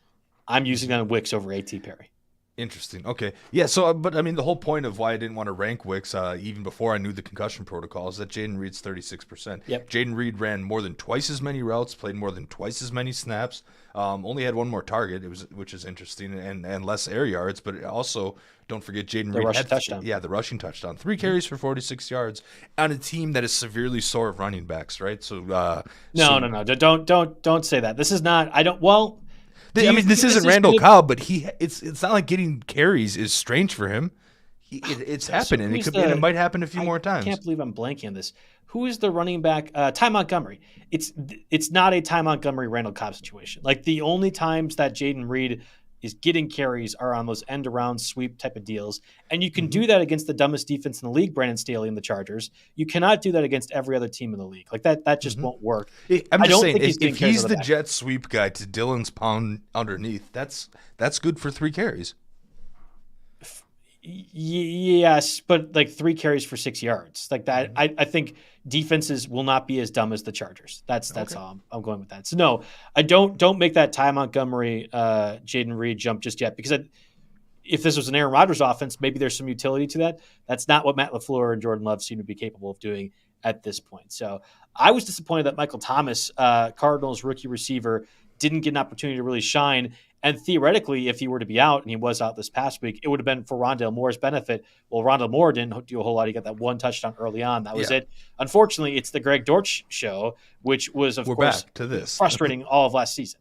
I'm using that on Wicks over A.T. Perry. Interesting. Okay. Yeah. So, but I mean, the whole point of why I didn't want to rank Wicks, even before I knew the concussion protocol, is that Jaden Reed's 36%. Yep. Jaden Reed ran more than twice as many routes, played more than twice as many snaps, only had one more target, which is interesting, and less air yards. But also, don't forget Jaden Reed had touchdown. Yeah, the rushing touchdown. 3 carries for 46 yards on a team that is severely sore of running backs, right? So, no. Don't say that. This is not. I don't. Well. This isn't Randall Cobb, but it's not like getting carries is strange for him. It's happening. It might happen a few more times. I can't believe I'm blanking on this. Who is the running back? Ty Montgomery. It's not a Ty Montgomery Randall Cobb situation. Like the only times that Jaden Reed is getting carries are on those end around sweep type of deals. And you can do that against the dumbest defense in the league, Brandon Staley and the Chargers. You cannot do that against every other team in the league. Like that just won't work. I'm just saying, think if he's the jet sweep guy to Dylan's pound underneath, that's good for 3 carries. Yes, but like 3 carries for 6 yards. Like that, I think defenses will not be as dumb as the Chargers. That's all I'm going with that. So no, I don't make that Ty Montgomery, Jaden Reed jump just yet, because if this was an Aaron Rodgers offense, maybe there's some utility to that. That's not what Matt LaFleur and Jordan Love seem to be capable of doing at this point. So I was disappointed that Michael Thomas, Cardinals rookie receiver, didn't get an opportunity to really shine. And theoretically, if he were to be out, and he was out this past week, it would have been for Rondale Moore's benefit. Well, Rondale Moore didn't do a whole lot. He got that 1 touchdown early on. That was it. Unfortunately, it's the Greg Dortch show, which was, of course, back to this. frustrating all of last season.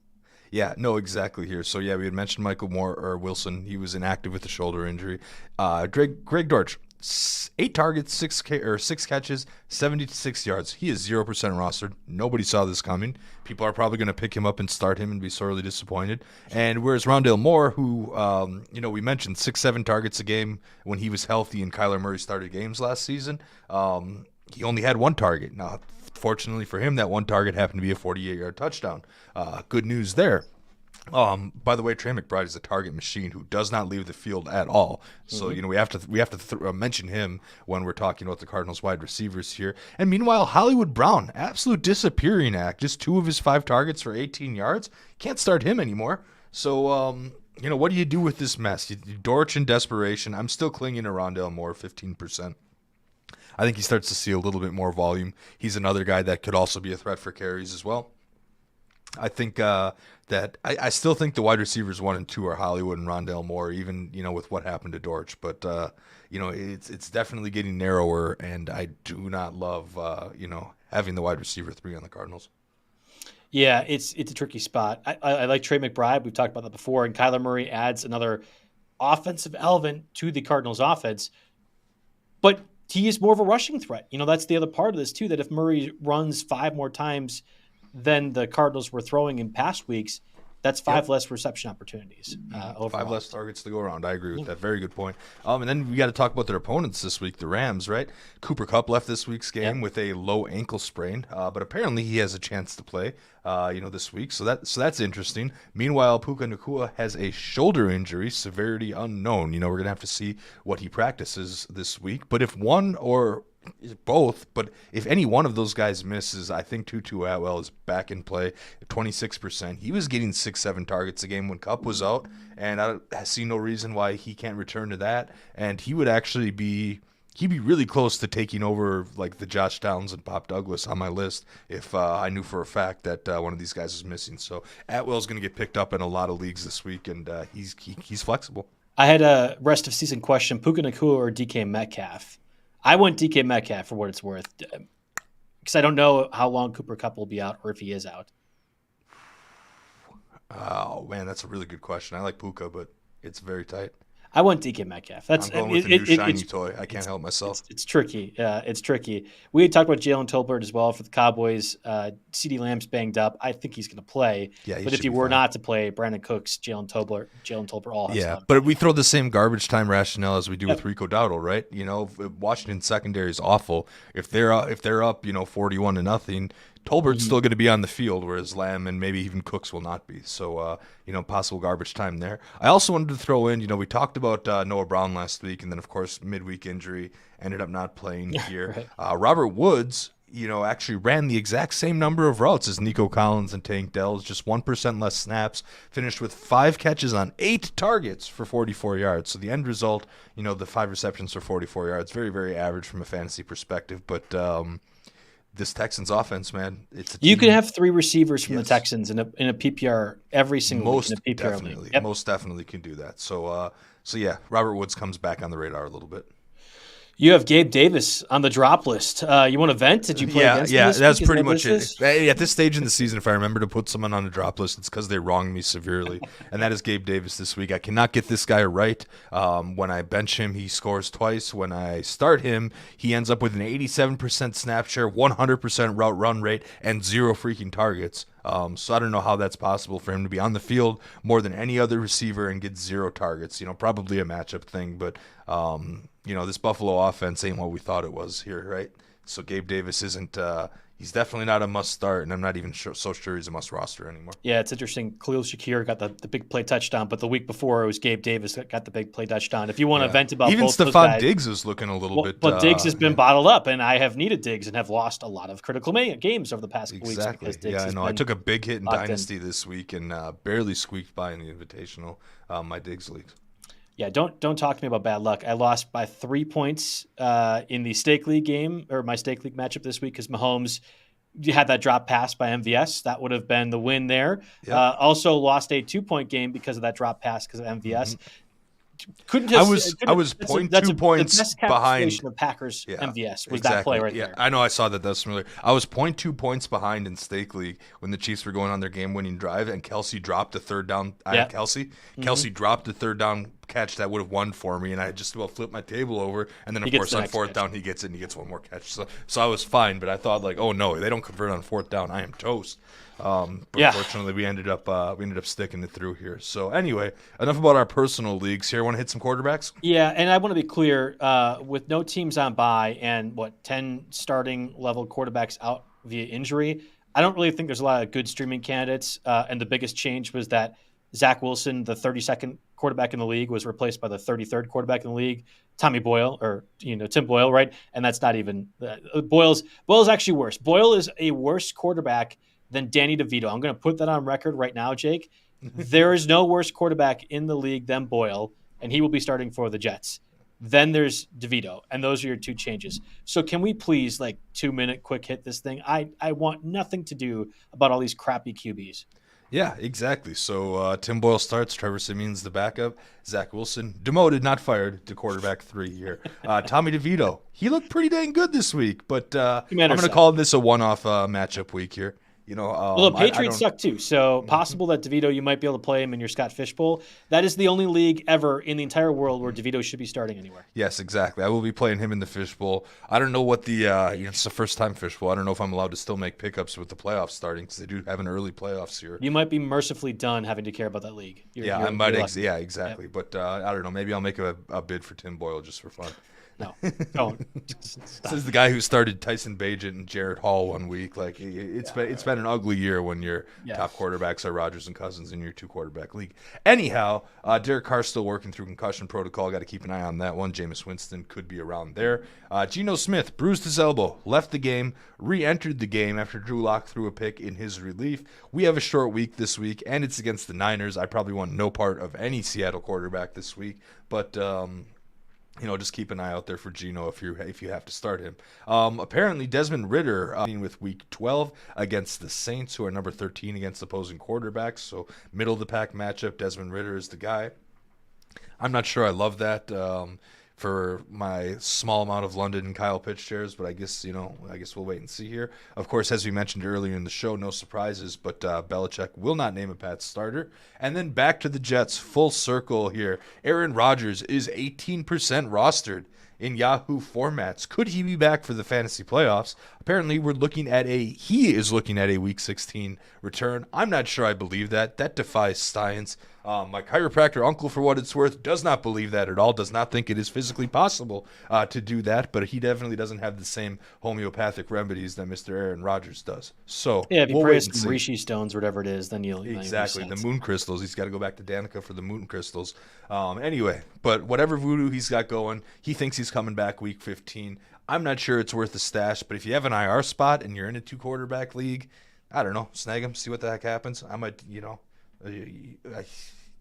Yeah, no, exactly here. So, yeah, we had mentioned Michael Moore or Wilson. He was inactive with a shoulder injury. Greg Dortch, 8 targets, 6 catches, 76 yards. He is 0% rostered. Nobody saw this coming. People are probably going to pick him up and start him and be sorely disappointed. And whereas Rondale Moore, who, we mentioned 6-7 targets a game when he was healthy and Kyler Murray started games last season, he only had 1 target. Now, fortunately for him, that 1 target happened to be a 48-yard touchdown. Good news there. By the way, Trey McBride is a target machine who does not leave the field at all. So we have to mention him when we're talking about the Cardinals wide receivers here. And meanwhile, Hollywood Brown, absolute disappearing act. Just 2 of his 5 targets for 18 yards. Can't start him anymore. So what do you do with this mess? Dortch in desperation. I'm still clinging to Rondale Moore, 15%. I think he starts to see a little bit more volume. He's another guy that could also be a threat for carries as well. I think that I still think the wide receivers 1 and 2 are Hollywood and Rondale Moore, even with what happened to Dortch. But it's definitely getting narrower, and I do not love having the wide receiver 3 on the Cardinals. Yeah, it's a tricky spot. I like Trey McBride. We've talked about that before, and Kyler Murray adds another offensive element to the Cardinals' offense, but he is more of a rushing threat. That's the other part of this too. That if Murray runs 5 more times than the Cardinals were throwing in past weeks, that's 5 less reception opportunities. 5 less targets to go around. I agree with that. Very good point. And then we got to talk about their opponents this week, the Rams, right? Cooper Kupp left this week's game with a low ankle sprain, but apparently he has a chance to play, this week. So that's interesting. Meanwhile, Puka Nacua has a shoulder injury, severity unknown. We're gonna have to see what he practices this week. But if one or both, but if any one of those guys misses, I think Tutu Atwell is back in play, 26%. He was getting 6-7 targets a game when Kupp was out, and I see no reason why he can't return to that. And he would actually he'd be really close to taking over like the Josh Downs and Pop Douglas on my list if I knew for a fact that one of these guys is missing. So Atwell's going to get picked up in a lot of leagues this week, and he's flexible. I had a rest of season question: Puka Nacua or DK Metcalf? I went DK Metcalf for what it's worth, because I don't know how long Cooper Kupp will be out or if he is out. Oh, man, that's a really good question. I like Puka, but it's very tight. I want DK Metcalf. I'm going with the new shiny toy. I can't help myself. It's tricky. It's tricky. We had talked about Jalen Tolbert as well for the Cowboys. CeeDee Lamb's banged up. I think he's going to play. Yeah, but if he were not to play, Brandon Cooks, Jalen Tolbert all has fun. But we throw the same garbage time rationale as we do with Rico Dowdle, right? Washington's secondary is awful. If they're up, 41-0, Tolbert's still going to be on the field, whereas Lamb and maybe even Cooks will not be. So, possible garbage time there. I also wanted to throw in, we talked about Noah Brown last week, and then, of course, midweek injury, ended up not playing here. Right. Robert Woods, actually ran the exact same number of routes as Nico Collins and Tank Dell's, just 1% less snaps, finished with 5 catches on 8 targets for 44 yards. So the end result, the 5 receptions for 44 yards, very, very average from a fantasy perspective, but this Texans offense, man, it's a team. You could have 3 receivers from the Texans in a PPR every single week in a PPR definitely. league. Yep. Most definitely can do that. So yeah, Robert Woods comes back on the radar a little bit. You have Gabe Davis on the drop list. You want to vent? Did you play against him this week? That's pretty much it. At this stage in the season, if I remember to put someone on the drop list, it's because they wronged me severely, and that is Gabe Davis this week. I cannot get this guy right. When I bench him, he scores twice. When I start him, he ends up with an 87% snap share, 100% route run rate, and 0 freaking targets. So I don't know how that's possible for him to be on the field more than any other receiver and get 0 targets. Probably a matchup thing, but this Buffalo offense ain't what we thought it was here, right? So Gabe Davis isn't. He's definitely not a must start, and I'm not even so sure he's a must roster anymore. Yeah, it's interesting. Khalil Shakir got the big play touchdown, but the week before it was Gabe Davis that got the big play touchdown. If you want to vent about even both Stephon those guys, Diggs is looking a little bit. But Diggs has been bottled up, and I have needed Diggs and have lost a lot of critical games over the past couple weeks because Diggs has been I took a big hit in Dynasty this week and barely squeaked by in the Invitational, my Diggs leagues. Yeah, don't talk to me about bad luck. I lost by 3 points in the stake league game, or my stake league matchup this week, because Mahomes had that drop pass by MVS. That would have been the win there. Yep. Also lost a 2-point game because of that drop pass because of MVS. I was 0.2 points behind. Of Packers MVS was that play right there. I know, I saw that. That's familiar. I was 0.2 points behind in stake league when the Chiefs were going on their game-winning drive, and Kelsey dropped a third down. I had Kelsey. Mm-hmm. Kelsey dropped a third down catch that would have won for me, and I just about flipped my table over. And then, of course, on fourth down, he gets it, and he gets one more catch. So I was fine, but I thought, like, oh no, they don't convert on fourth down. I am toast. But fortunately, we ended up sticking it through here. So anyway, enough about our personal leagues here. Want to hit some quarterbacks? Yeah, and I want to be clear, with no teams on bye and 10 starting level quarterbacks out via injury, I don't really think there's a lot of good streaming candidates. And the biggest change was that Zach Wilson, the 32nd quarterback in the league, was replaced by the 33rd quarterback in the league, Tim Boyle, right? And that's not even Boyle's actually worse. Boyle is a worse quarterback than Danny DeVito. I'm going to put that on record right now, Jake. There is no worse quarterback in the league than Boyle, and he will be starting for the Jets. Then there's DeVito, and those are your 2 changes. So can we please, 2-minute quick hit this thing? I want nothing to do about all these crappy QBs. Yeah, exactly. So Tim Boyle starts, Trevor Siemian's the backup, Zach Wilson, demoted, not fired, to quarterback 3 here. Tommy DeVito, he looked pretty dang good this week, but I'm going to call this a one-off matchup week here. The Patriots suck too, so possible that DeVito, you might be able to play him in your Scott Fishbowl. That is the only league ever in the entire world where DeVito should be starting anywhere. Yes, exactly. I will be playing him in the Fishbowl. I don't know what the it's the first time Fishbowl. I don't know if I'm allowed to still make pickups with the playoffs starting because they do have an early playoffs here. You might be mercifully done having to care about that league. I might. Exactly. Yep. But I don't know. Maybe I'll make a bid for Tim Boyle just for fun. No, don't. This is the guy who started Tyson Bagent and Jared Hall one week. It's been an ugly year when your top quarterbacks are Rodgers and Cousins in your 2-quarterback league. Anyhow, Derek Carr's still working through concussion protocol. Got to keep an eye on that one. Jameis Winston could be around there. Geno Smith bruised his elbow, left the game, re-entered the game after Drew Lock threw a pick in his relief. We have a short week this week, and it's against the Niners. I probably want no part of any Seattle quarterback this week, but just keep an eye out there for Geno if you have to start him. Apparently, Desmond Ridder with Week 12 against the Saints, who are number 13 against opposing quarterbacks. So middle of the pack matchup, Desmond Ridder is the guy. I'm not sure I love that for my small amount of London and Kyle Pitts shares, but I guess we'll wait and see here. Of course, as we mentioned earlier in the show, no surprises, but Belichick will not name a Pats starter. And then back to the Jets, full circle here. Aaron Rodgers is 18% rostered in Yahoo formats. Could he be back for the fantasy playoffs? Apparently, he is looking at a Week 16 return. I'm not sure I believe that. That defies science. My chiropractor uncle, for what it's worth, does not believe that at all, does not think it is physically possible to do that, but he definitely doesn't have the same homeopathic remedies that Mr. Aaron Rodgers does. So if you pray some Reishi stones, whatever it is, then you'll exactly the moon crystals. He's got to go back to Danica for the moon crystals. Anyway, but whatever voodoo he's got going, he thinks he's coming back Week 15. I'm not sure it's worth the stash, but if you have an IR spot and you're in a 2-quarterback league, I don't know, snag him, see what the heck happens. I might, I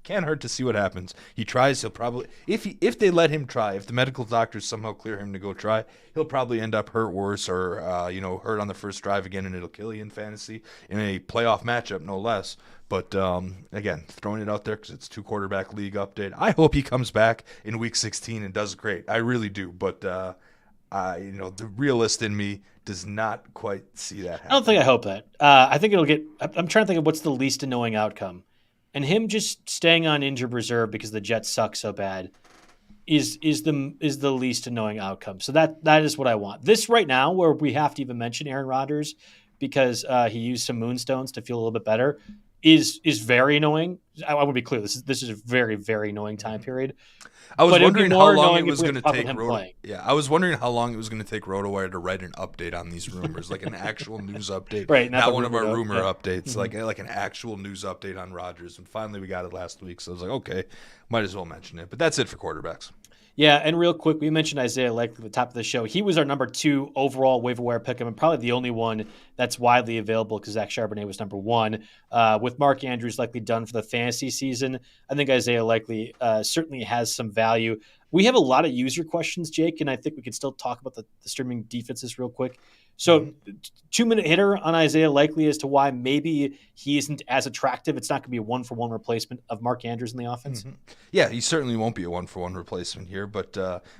can't hurt to see what happens. He tries, he'll probably, if they let him try, if the medical doctors somehow clear him to go try, he'll probably end up hurt worse or, hurt on the first drive again, and it'll kill you in fantasy in a playoff matchup, no less. But, again, throwing it out there because it's 2-quarterback league update. I hope he comes back in Week 16 and does great. I really do. But, the realist in me does not quite see that happen. I don't think I hope that. I think I'm trying to think of what's the least annoying outcome. And him just staying on injured reserve because the Jets suck so bad is the least annoying outcome. So that is what I want. This right now, where we have to even mention Aaron Rodgers, because he used some moonstones to feel a little bit better is very annoying. I want to be clear. This is a very, very annoying time period. I was But it would be wondering how more long it annoying if was we going had to to talk take about him playing. Yeah, I was wondering how long it was going to take RotoWire to write an update on these rumors, like an actual news update, Right, not the one of our rumor yeah. updates, like an actual news update on Rodgers. And finally, we got it last week, so I was like, okay, might as well mention it. But that's it for quarterbacks. Yeah, and real quick, we mentioned Isaiah Likely at the top of the show. He was our number 2 overall waiver wire pick, and probably the only one that's widely available because Zach Charbonnet was number 1. With Mark Andrews likely done for the fantasy season, I think Isaiah Likely certainly has some value. We have a lot of user questions, Jake, and I think we can still talk about the streaming defenses real quick. So, 2-minute hitter on Isaiah Likely as to why maybe he isn't as attractive. It's not going to be a 1-for-1 replacement of Mark Andrews in the offense. Yeah, he certainly won't be a 1-for-1 replacement here, but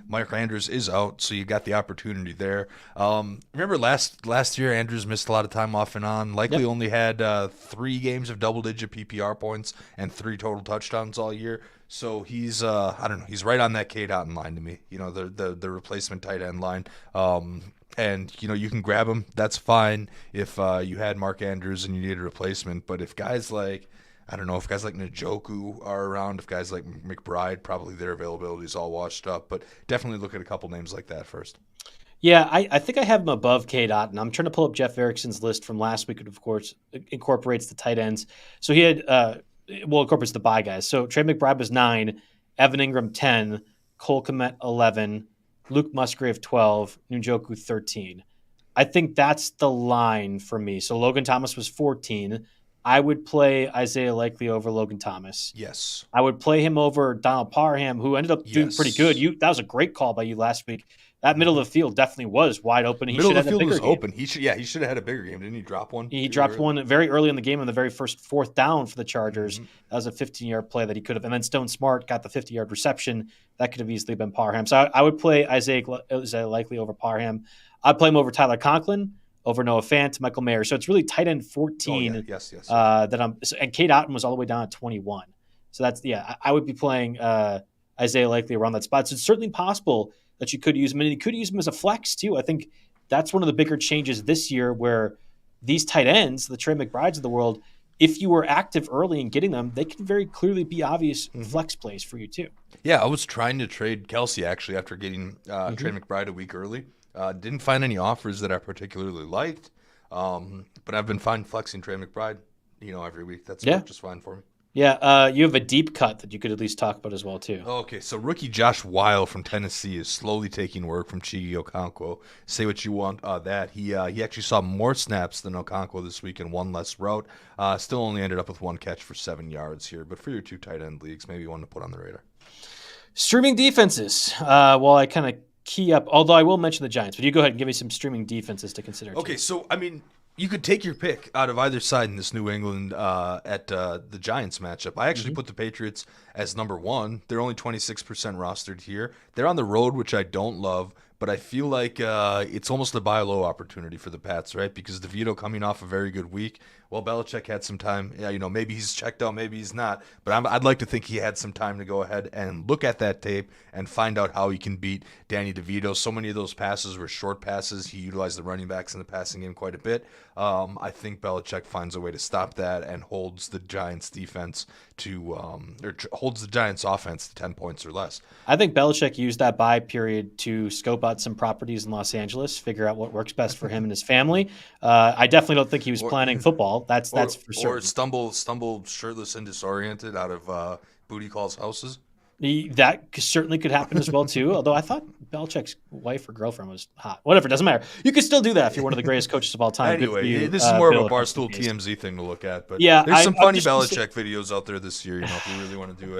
Mark Andrews is out, so you got the opportunity there. Remember last year, Andrews missed a lot of time off and on. Likely only had 3 games of double-digit PPR points and 3 total touchdowns all year. So he's I don't know, he's right on that K. Dotton line to me. The replacement tight end line. And, you can grab him. That's fine if you had Mark Andrews and you need a replacement. But if guys like, I don't know, if guys like Njoku are around, if guys like McBride, probably their availability is all washed up. But definitely look at a couple names like that first. Yeah, I think I have him above K. Dotton. I'm trying to pull up Jeff Erickson's list from last week. It, of course, incorporates the tight ends. So he had, incorporates the bye guys. So Trey McBride was 9, Evan Ingram 10, Cole Kmet 11, Luke Musgrave 12, Njoku 13. I think that's the line for me. So Logan Thomas was 14. I would play Isaiah Likely over Logan Thomas. Yes. I would play him over Donald Parham, who ended up doing pretty good. That was a great call by you last week. That middle of the field definitely was wide open. Middle of the field was open. He should have had a bigger game. Didn't he drop one? He dropped one very early in the game on the very first 4th down for the Chargers. That was a 15-yard play that he could have. And then Stone Smart got the 50-yard reception. That could have easily been Parham. So I would play Isaiah Likely over Parham. I'd play him over Tyler Conklin, over Noah Fant, Michael Mayer. So it's really tight end 14. Oh, yeah. Yes. And K. Dotton was all the way down at 21. So that's, I would be playing Isaiah Likely around that spot. So it's certainly possible that you could use him. And you could use him as a flex, too. I think that's one of the bigger changes this year where these tight ends, the Trey McBrides of the world, if you were active early in getting them, they can very clearly be obvious flex plays for you, too. Yeah, I was trying to trade Kelsey, actually, after getting Trey McBride a week early. Didn't find any offers that I particularly liked, but I've been fine flexing Trey McBride, every week. That's just fine for me. Yeah, you have a deep cut that you could at least talk about as well, too. Okay, so rookie Josh Weil from Tennessee is slowly taking work from Chigi Okonkwo. Say what you want that. He actually saw more snaps than Okonkwo this week and 1 less route. Still only ended up with 1 catch for 7 yards here. But for your 2 tight end leagues, maybe one to put on the radar. Streaming defenses. While I kind of key up, although I will mention the Giants, but you go ahead and give me some streaming defenses to consider. Okay, so, you could take your pick out of either side in this New England at the Giants matchup. I actually put the Patriots as number 1. They're only 26% rostered here. They're on the road, which I don't love, but I feel like it's almost a buy low opportunity for the Pats, right? Because DeVito coming off a very good week. Well, Belichick had some time. Yeah, maybe he's checked out, maybe he's not. But I'd like to think he had some time to go ahead and look at that tape and find out how he can beat Danny DeVito. So many of those passes were short passes. He utilized the running backs in the passing game quite a bit. I think Belichick finds a way to stop that and holds the Giants defense holds the Giants offense to 10 points or less. I think Belichick used that bye period to scope out some properties in Los Angeles, figure out what works best for him and his family. I definitely don't think he was planning football. That's for certain. Or stumble shirtless and disoriented out of Booty Call's houses. That certainly could happen as well, too. Although I thought Belichick's wife or girlfriend was hot. Whatever, it doesn't matter. You can still do that if you're one of the greatest coaches of all time. Anyway, this is more of a Barstool TMZ thing to look at. But there's some funny Belichick videos out there this year. If you really want to do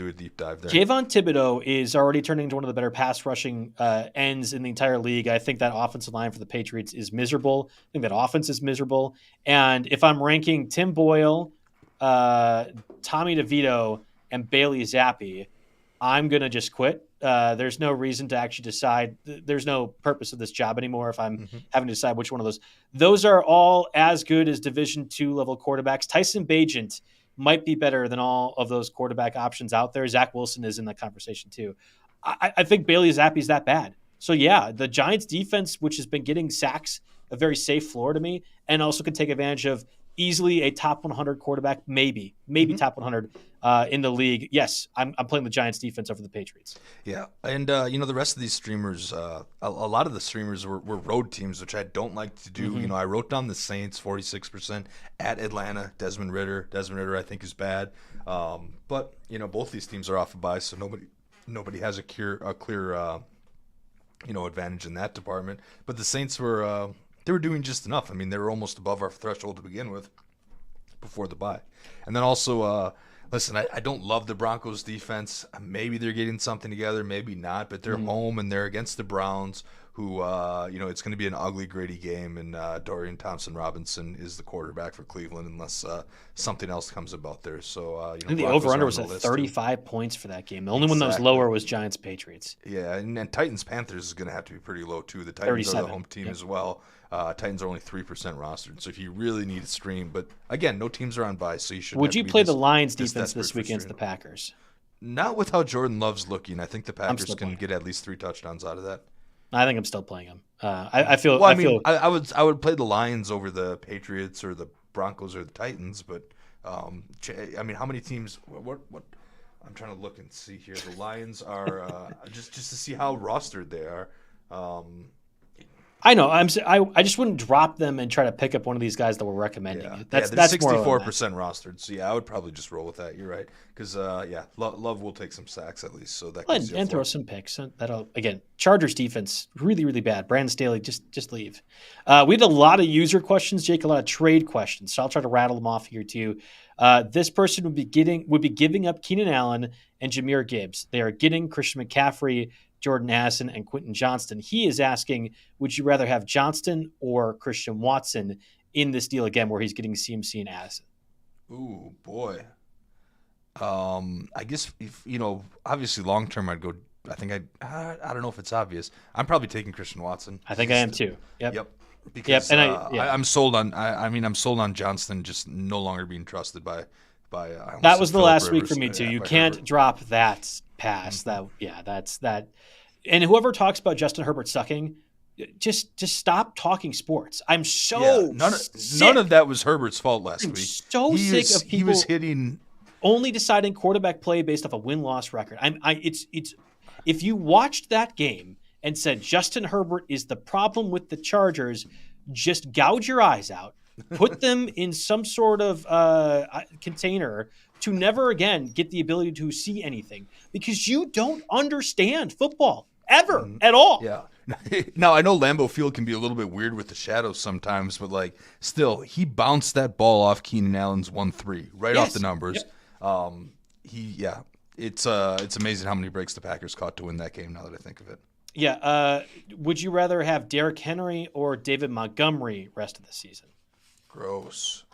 a deep dive there. Kayvon Thibodeau is already turning into one of the better pass rushing ends in the entire league. I think that offensive line for the Patriots is miserable. I think that offense is miserable. And if I'm ranking Tim Boyle, Tommy DeVito, and Bailey Zappi, I'm going to just quit. There's no reason to actually decide. There's no purpose of this job anymore if I'm having to decide which one of those. Those are all as good as Division II level quarterbacks. Tyson Bagent might be better than all of those quarterback options out there. Zach Wilson is in that conversation too. I think Bailey Zappi is that bad. So yeah, the Giants defense, which has been getting sacks a very safe floor to me, and also can take advantage of easily a top 100 quarterback, maybe top 100 in the league. Yes, I'm playing the Giants defense over the Patriots. Yeah, and the rest of these streamers, a lot of the streamers were road teams, which I don't like to do. Mm-hmm. I wrote down the Saints 46% at Atlanta. Desmond Ritter, I think is bad, but both these teams are off a bye, so nobody has a clear advantage in that department. But the Saints were doing just enough. I mean, they were almost above our threshold to begin with before the bye, and then also. Listen, I don't love the Broncos defense. Maybe they're getting something together, maybe not, but they're home and they're against the Browns, who, it's going to be an ugly, gritty game, and Dorian Thompson-Robinson is the quarterback for Cleveland unless something else comes about there. So, I think the over-under was at 35 points for that game. The only one that was lower was Giants-Patriots. Yeah, and Titans-Panthers is going to have to be pretty low, too. The Titans are the home team as well. Titans are only 3% rostered, so if you really need a stream, but again, no teams are on bye, so you should. Would you play the Lions defense this week against the Packers? Not with how Jordan Love's looking. I think the Packers can get at least 3 touchdowns out of that. I think I'm still playing him. I feel. Well, I would play the Lions over the Patriots or the Broncos or the Titans, but how many teams? What? I'm trying to look and see here. The Lions are just to see how rostered they are. I know. I just wouldn't drop them and try to pick up one of these guys that we're recommending. Yeah. That's 64% rostered. So I would probably just roll with that. You're right, because Love will take some sacks at least. So that and throw some picks. That'll Chargers defense really, really bad. Brandon Staley, just leave. We had a lot of user questions, Jake, a lot of trade questions. So I'll try to rattle them off here too. This person would be giving up Keenan Allen and Jahmyr Gibbs. They are getting Christian McCaffrey, Jordan Addison, and Quentin Johnston. He is asking, would you rather have Johnston or Christian Watson in this deal again, where he's getting CMC and Addison? Ooh, boy. I guess if obviously long term, I'd go. I don't know if it's obvious. I'm probably taking Christian Watson. I think I am too. Yep. Because I'm sold on. I'm sold on Johnston just no longer being trusted by. That was the last Rivers, week for me too. You can't Herbert. drop that pass. That's that. And whoever talks about Justin Herbert sucking, just stop talking sports. I'm so none of that was Herbert's fault last week. So sick of people. He was hitting only deciding quarterback play based off a win-loss record. It's if you watched that game and said Justin Herbert is the problem with the Chargers, just gouge your eyes out, put them in some sort of container to never again get the ability to see anything, because you don't understand football ever at all. Yeah. Now, I know Lambeau Field can be a little bit weird with the shadows sometimes, but still, he bounced that ball off Keenan Allen's 1-3 right off the numbers. Yep. It's amazing how many breaks the Packers caught to win that game, now that I think of it. Yeah. Would you rather have Derrick Henry or David Montgomery rest of the season? Gross.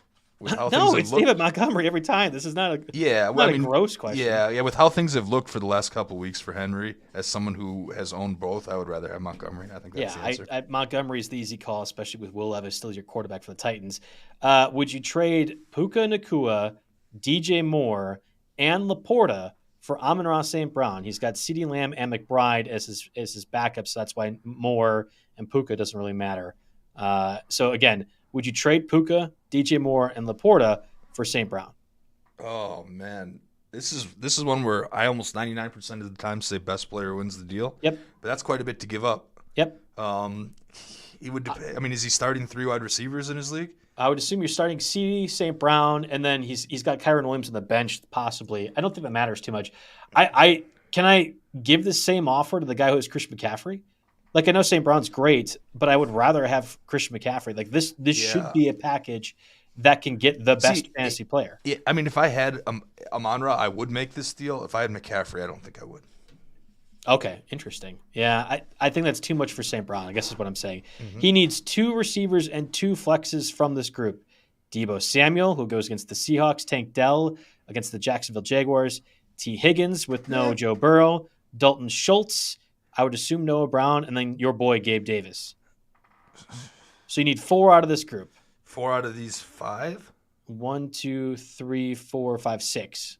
No, it's David Montgomery every time. This is not a gross question. Yeah. With how things have looked for the last couple of weeks for Henry, as someone who has owned both, I would rather have Montgomery. I think that's the answer. Montgomery is the easy call, especially with Will Levis still your quarterback for the Titans. Would you trade Puka Nacua, DJ Moore, and Laporta for Amon-Ra St. Brown? He's got CeeDee Lamb and McBride as his backup, so that's why Moore and Puka doesn't really matter. So again, would you trade Puka, DJ Moore, and Laporta for St. Brown? Oh man, this is one where I almost 99% of the time say best player wins the deal. Yep. But that's quite a bit to give up. Yep. He would. Is he starting 3 wide receivers in his league? I would assume you're starting CeeDee, St. Brown, and then he's got Kyron Williams on the bench possibly. I don't think that matters too much. Can I give the same offer to the guy who has Christian McCaffrey? I know St. Brown's great, but I would rather have Christian McCaffrey. This should be a package that can get the best fantasy player. Yeah, if I had Amon-Ra, I would make this deal. If I had McCaffrey, I don't think I would. Okay, interesting. Yeah, I think that's too much for St. Brown, I guess is what I'm saying. Mm-hmm. He needs 2 receivers and 2 flexes from this group. Deebo Samuel, who goes against the Seahawks, Tank Dell against the Jacksonville Jaguars, T. Higgins with no Joe Burrow, Dalton Schultz, I would assume Noah Brown, and then your boy Gabe Davis. So you need 4 out of this group. 4 out of these 5? 1, 2, 3, 4, 5, 6.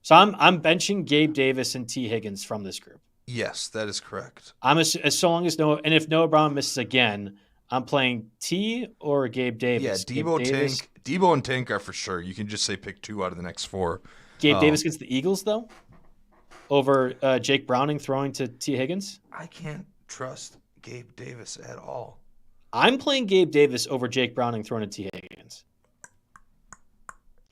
So I'm benching Gabe Davis and T. Higgins from this group. Yes, that is correct. As so long as Noah, and if Noah Brown misses again, I'm playing T or Gabe Yeah, Davis. Gabe Davis. Debo and Tank are for sure. You can just say pick 2 out of the next 4. Gabe Davis against the Eagles, though, over Jake Browning throwing to T. Higgins. I can't trust Gabe Davis at all. I'm playing Gabe Davis over Jake Browning throwing to T. Higgins.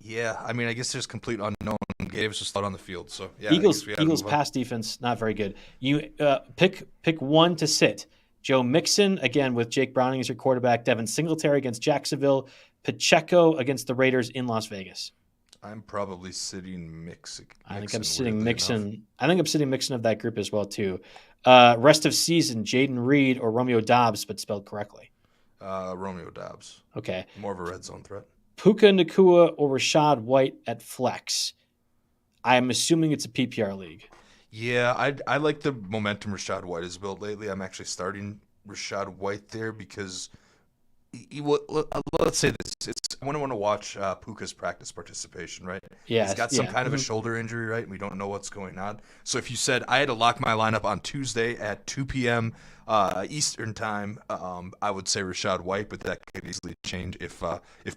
Yeah, I mean, I guess there's complete unknown. Gabe Davis was out on the field, so yeah. Eagles pass defense not very good. You pick one to sit. Joe Mixon again with Jake Browning as your quarterback. Devin Singletary against Jacksonville. Pacheco against the Raiders in Las Vegas. I'm probably sitting Mixon. I think I'm sitting Mixon. I think I'm sitting Mixon of that group as well too. Rest of season, Jaden Reed or Romeo Doubs, but spelled correctly. Romeo Doubs. Okay. More of a red zone threat. Puka Nacua or Rashad White at flex. I'm assuming it's a PPR league. Yeah, I like the momentum Rashad White has built lately. I'm actually starting Rashad White there because let's say this. I want to watch Puka's practice participation, right? Yeah. He's got some kind of a shoulder injury, right? And we don't know what's going on. So if you said I had to lock my lineup on Tuesday at 2 p.m. Eastern time, I would say Rashad White, but that could easily change. If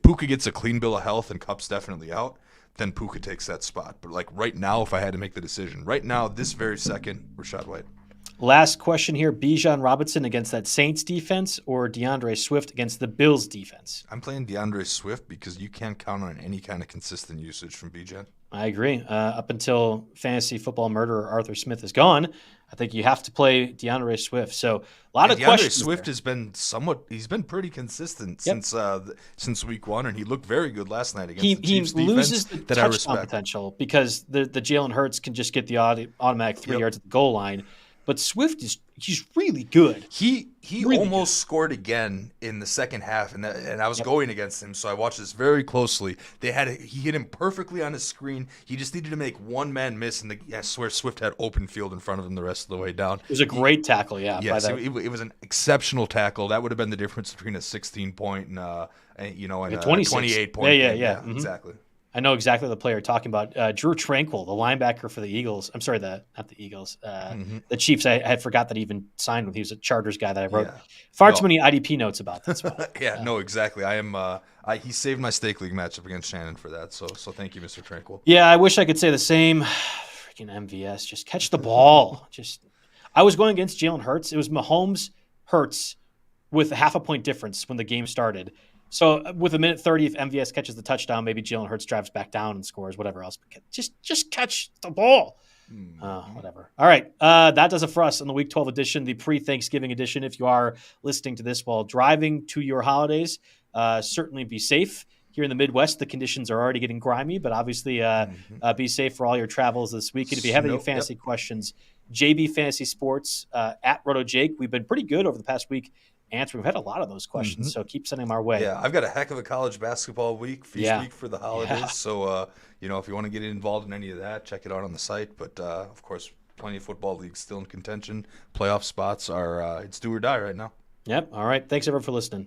Puka gets a clean bill of health and Cup's definitely out, then Puka takes that spot. But like right now, if I had to make the decision, right now, this very second, Rashad White. Last question here. Bijan Robinson against that Saints defense or DeAndre Swift against the Bills defense? I'm playing DeAndre Swift because you can't count on any kind of consistent usage from Bijan. I agree. Up until fantasy football murderer Arthur Smith is gone, I think you have to play DeAndre Swift. So a lot of questions. DeAndre Swift has been he's been pretty consistent since week 1, and he looked very good last night against the Chiefs defense. He loses the touchdown potential because the Jalen Hurts can just get the automatic 3 yards at the goal line. But Swift he's really good. He really almost good. scored again in the second half, and I was going against him, so I watched this very closely. He hit him perfectly on his screen. He just needed to make one man miss, and I swear Swift had open field in front of him the rest of the way down. It was a great tackle, yeah. Yes, it was an exceptional tackle. That would have been the difference between a 16-point and a 28-point. Yeah. Mm-hmm. Exactly. I know exactly the player you're talking about. Drew Tranquil, the linebacker for the Eagles. I'm sorry, not the Eagles. The Chiefs. I had forgot that he even signed with. He was a Chargers guy that I wrote too many IDP notes about. That's why. No, exactly. I am. He saved my stake league matchup against Shannon for that. So thank you, Mr. Tranquil. Yeah, I wish I could say the same. Freaking MVS, just catch the ball. I was going against Jalen Hurts. It was Mahomes, Hurts, with a half a point difference when the game started. So with a minute 30, if MVS catches the touchdown, maybe Jalen Hurts drives back down and scores, whatever else. But just catch the ball. Whatever. All right. That does it for us on the Week 12 edition, the pre-Thanksgiving edition. If you are listening to this while driving to your holidays, certainly be safe. Here in the Midwest, the conditions are already getting grimy, but obviously be safe for all your travels this week. And if you have any fantasy questions, JB Fantasy Sports at RotoJake. We've been pretty good over the past week answering. We've had a lot of those questions, so keep sending them our way. Yeah, I've got a heck of a college basketball week for the holidays. Yeah. So, if you want to get involved in any of that, check it out on the site. But, of course, plenty of football leagues still in contention. Playoff spots are it's do or die right now. Yep. All right. Thanks, everyone, for listening.